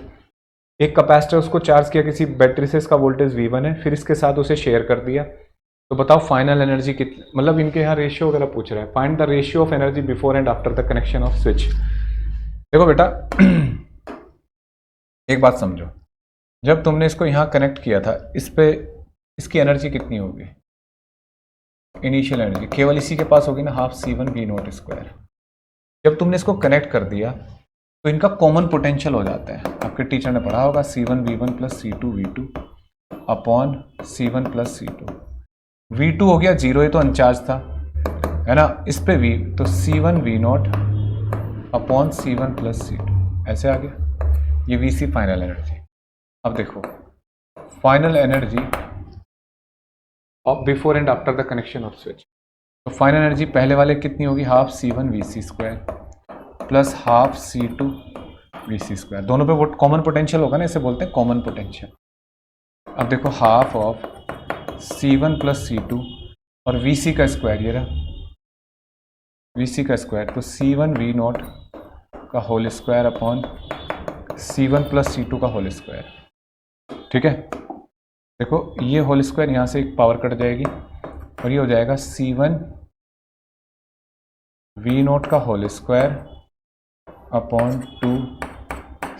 एक कैपेसिटर, उसको चार्ज किया किसी बैटरी से, इसका वोल्टेज V1 है, फिर इसके साथ उसे शेयर कर दिया, तो बताओ फाइनल एनर्जी कितनी, मतलब इनके यहाँ रेशियो वगैरह पूछ रहा है, find the ratio of energy before and after the connection off switch. देखो बेटा एक बात समझो, जब तुमने इसको यहाँ कनेक्ट किया था, इस पे इसकी एनर्जी कितनी होगी, इनिशियल एनर्जी केवल इसी के पास होगी ना, ½ C1V0²। जब तुमने इसको कनेक्ट कर दिया तो इनका कॉमन पोटेंशियल हो जाता है, आपके टीचर ने पढ़ा होगा, C1V1 + C2V2 upon C1 + C2। V2 हो गया 0, ये तो अनचार्ज था, है ना, इस पे V, तो C1V0 अपॉन C1 + C2, ऐसे आ गया, ये VC फाइनल एनर्जी। अब देखो final energy of before and after the connection off switch, तो फाइनल एनर्जी पहले वाले कितनी होगी, ½ C1VC² प्लस ½ C2VC², दोनों पे वो कॉमन पोटेंशियल होगा ना, इसे बोलते हैं कॉमन पोटेंशियल। अब देखो ½ ऑफ C1 + C2 और VC का स्क्वायर, ये रहा VC का स्क्वायर, तो C1V0 का whole square upon C1 + C2 का होल स्क्वायर, ठीक है। देखो ये होल स्क्वायर यहाँ से एक पावर कट जाएगी, और ये हो जाएगा C1V0 का whole square upon 2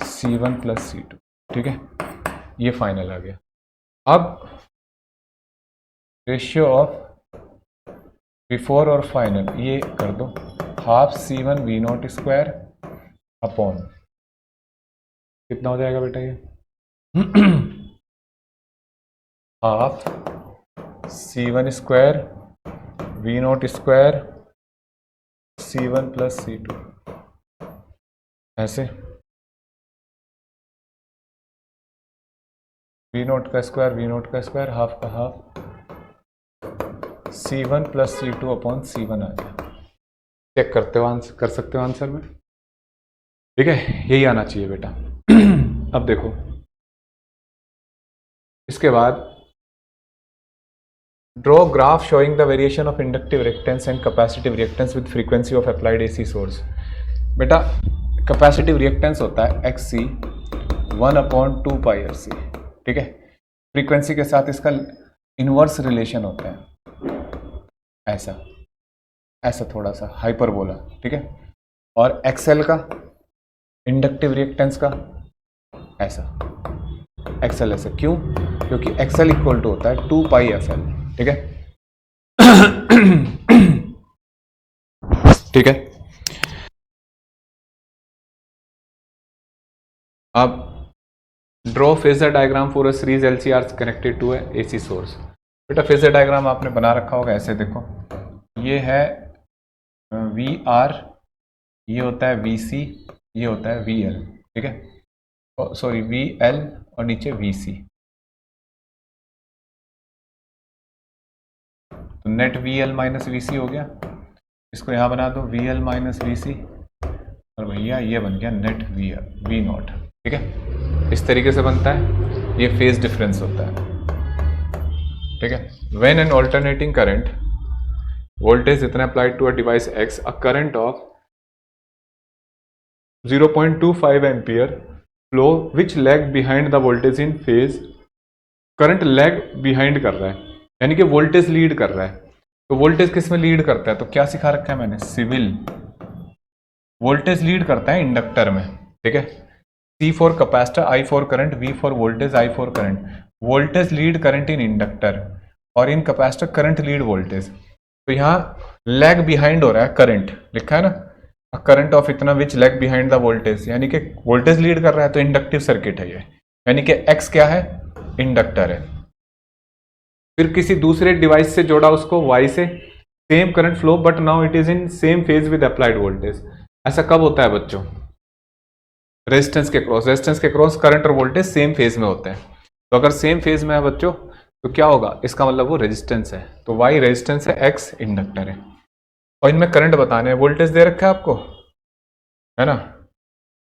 C1 + C2, ठीक है, ये फाइनल आ गया। अब रेशियो ऑफ बिफोर और फाइनल ये कर दो, ½ C1V0² अपॉन, कितना हो जाएगा बेटा ये ½ C1² V0² C1 + C2, ऐसे V0 का स्क्वायर ½ का ½ C1 + C2 अपॉन C1 आ गया। चेक करते हो आंसर, कर सकते हो आंसर में, ठीक है, यही आना चाहिए बेटा। अब देखो इसके बाद, draw graph showing the variation of inductive reactance and capacitive reactance with frequency of applied AC source. बेटा कैपेसिटिव रिएक्टेंस होता है XC 1/2πRC, ठीक है, फ्रीक्वेंसी के साथ इसका इनवर्स रिलेशन होता है, ऐसा थोड़ा सा हाइपरबोला, ठीक है, और XL का इंडक्टिव रिएक्टेंस का ऐसा, XL ऐसा, क्यों, क्योंकि XL = होता है 2πfL, ठीक है ठीक है। अब draw phasor diagram for a series LCR connected to AC source. बेटा फेजर डायग्राम आपने बना रखा होगा ऐसे, देखो ये है VR, ये होता है VC, ये होता है VL, ठीक है, सॉरी VL और नीचे VC। तो नेट VL माइनस VC हो गया, इसको यहाँ बना दो VL माइनस VC, और भैया ये बन गया नेट V नॉट, ठीक है। इस तरीके से बनता है, ये फेज डिफरेंस होता है, ठीक है। When an alternating current voltage इतना applied to a device X, a current of 0.25 ampere flow which lag behind the voltage in phase. Current lag behind कर रहा है, यानी कि वोल्टेज लीड कर रहा है। तो वोल्टेज किस में लीड करता है, तो क्या सिखा रखा है मैंने, सिविल। वोल्टेज लीड करता है इंडक्टर में, ठीक है। C for capacitor, I for current, V for voltage, I for current. Voltage lead current in inductor और in capacitor current lead voltage. तो यहाँ लैग बिहाइंड हो रहा है, करंट लिखा है ना, करंट ऑफ इतना विच लैग बिहाइंड द वोल्टेज, यानी कि वोल्टेज लीड कर रहा है, तो इंडक्टिव सर्किट है ये, यानी कि X क्या है, इंडक्टर है। फिर किसी दूसरे डिवाइस से जोड़ा उसको Y से, same current flow but now it is in same phase with applied voltage. ऐसा कब होता है बच्चों, रेजिस्टेंस के क्रॉस, रेजिस्टेंस के क्रॉस करंट और वोल्टेज सेम फेज में होते हैं। तो अगर सेम फेज में है बच्चों तो क्या होगा, इसका मतलब वो रेजिस्टेंस है, तो Y रेजिस्टेंस है, X इंडक्टर है, और इनमें करंट बताने हैं। वोल्टेज दे रखा है आपको, है ना,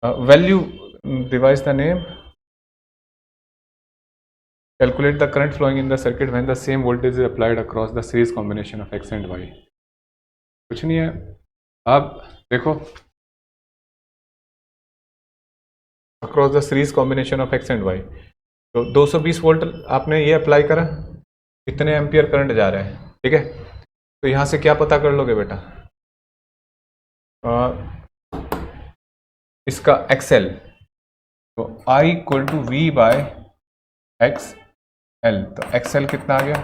value device the name, calculate the current flowing in the circuit when the same voltage is applied across the series combination of X and Y। कुछ नहीं है। अब देखो across the series combination of X and Y, तो 220 वोल्ट आपने ये अप्लाई करा, कितने एम्पियर करंट जा रहा है, ठीक है। तो यहां से क्या पता कर लोगे बेटा, इसका XL, तो I equal to V by XL, तो XL कितना आ गया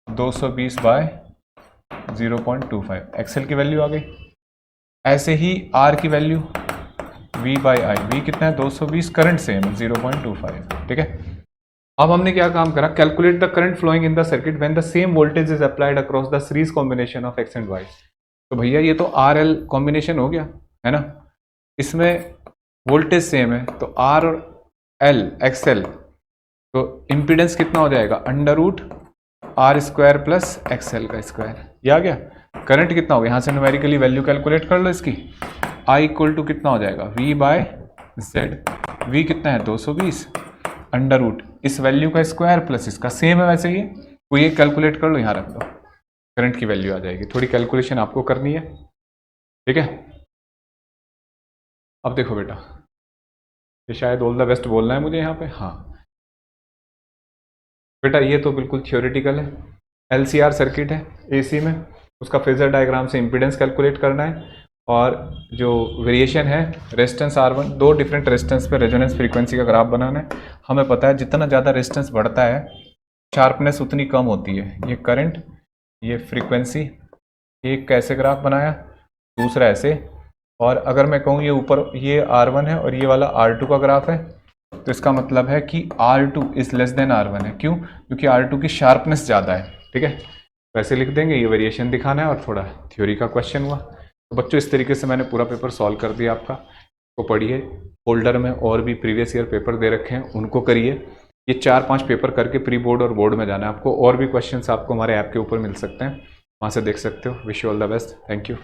220 बाय 0.25, XL की वैल्यू आ गई। ऐसे ही R की value V by I, V कितना है 220, करंट सेम 0.25, ठीक है। अब हमने क्या काम करा, calculate the current flowing in the circuit when the same voltage is applied across the series combination of X and Y। तो भैया ये तो RL कॉम्बिनेशन हो गया, है ना, इसमें वोल्टेज सेम है, तो R और L XL, तो इम्पीडेंस कितना हो जाएगा, √R स्क्वायर प्लस XL का स्क्वायर, ये आ गया। करंट कितना होगा, यहाँ से न्यूमेरिकली वैल्यू कैलकुलेट कर लो इसकी, I इक्वल टू कितना हो जाएगा V बाय Z, V कितना है 220, √ इस वैल्यू का स्क्वायर प्लस इसका सेम है वैसे ये कैलकुलेट कर लो, यहाँ रख दो, करंट की वैल्यू आ जाएगी। थोड़ी कैलकुलेशन आपको करनी है, ठीक है। अब देखो बेटा, ये शायद ऑल द बेस्ट बोलना है मुझे यहाँ पे, हाँ बेटा ये तो बिल्कुल थियोरेटिकल है, LCR सर्किट है AC में, उसका फेजर डायग्राम से इम्पीडेंस कैलकुलेट करना है, और जो वेरिएशन है रेजिस्टेंस R1, दो डिफरेंट रेजिस्टेंस पे रेजोनेंस फ्रीक्वेंसी का ग्राफ बनाना है। हमें पता है जितना ज़्यादा रेजिस्टेंस बढ़ता है शार्पनेस उतनी कम होती है। ये करंट, ये फ्रीक्वेंसी, एक कैसे ग्राफ बनाया, दूसरा ऐसे, और अगर मैं कहूँ ये ऊपर ये R1 है और ये वाला R2 का ग्राफ है, तो इसका मतलब है कि R2 is less than R1 है। क्यों, क्योंकि R2 की शार्पनेस ज़्यादा है, ठीक है। वैसे लिख देंगे, ये वेरिएशन दिखाना है और थोड़ा थ्योरी का क्वेश्चन हुआ। तो बच्चों इस तरीके से मैंने पूरा पेपर सॉल्व कर दिया आपका, तो पढ़िए, फोल्डर में और भी प्रीवियस ईयर पेपर दे रखे हैं उनको करिए। ये 4-5 पेपर करके प्री बोर्ड और बोर्ड में जाना है आपको। और भी क्वेश्चंस आपको हमारे ऐप के ऊपर मिल सकते हैं, वहाँ से देख सकते हो। Wish you all the best, thank you.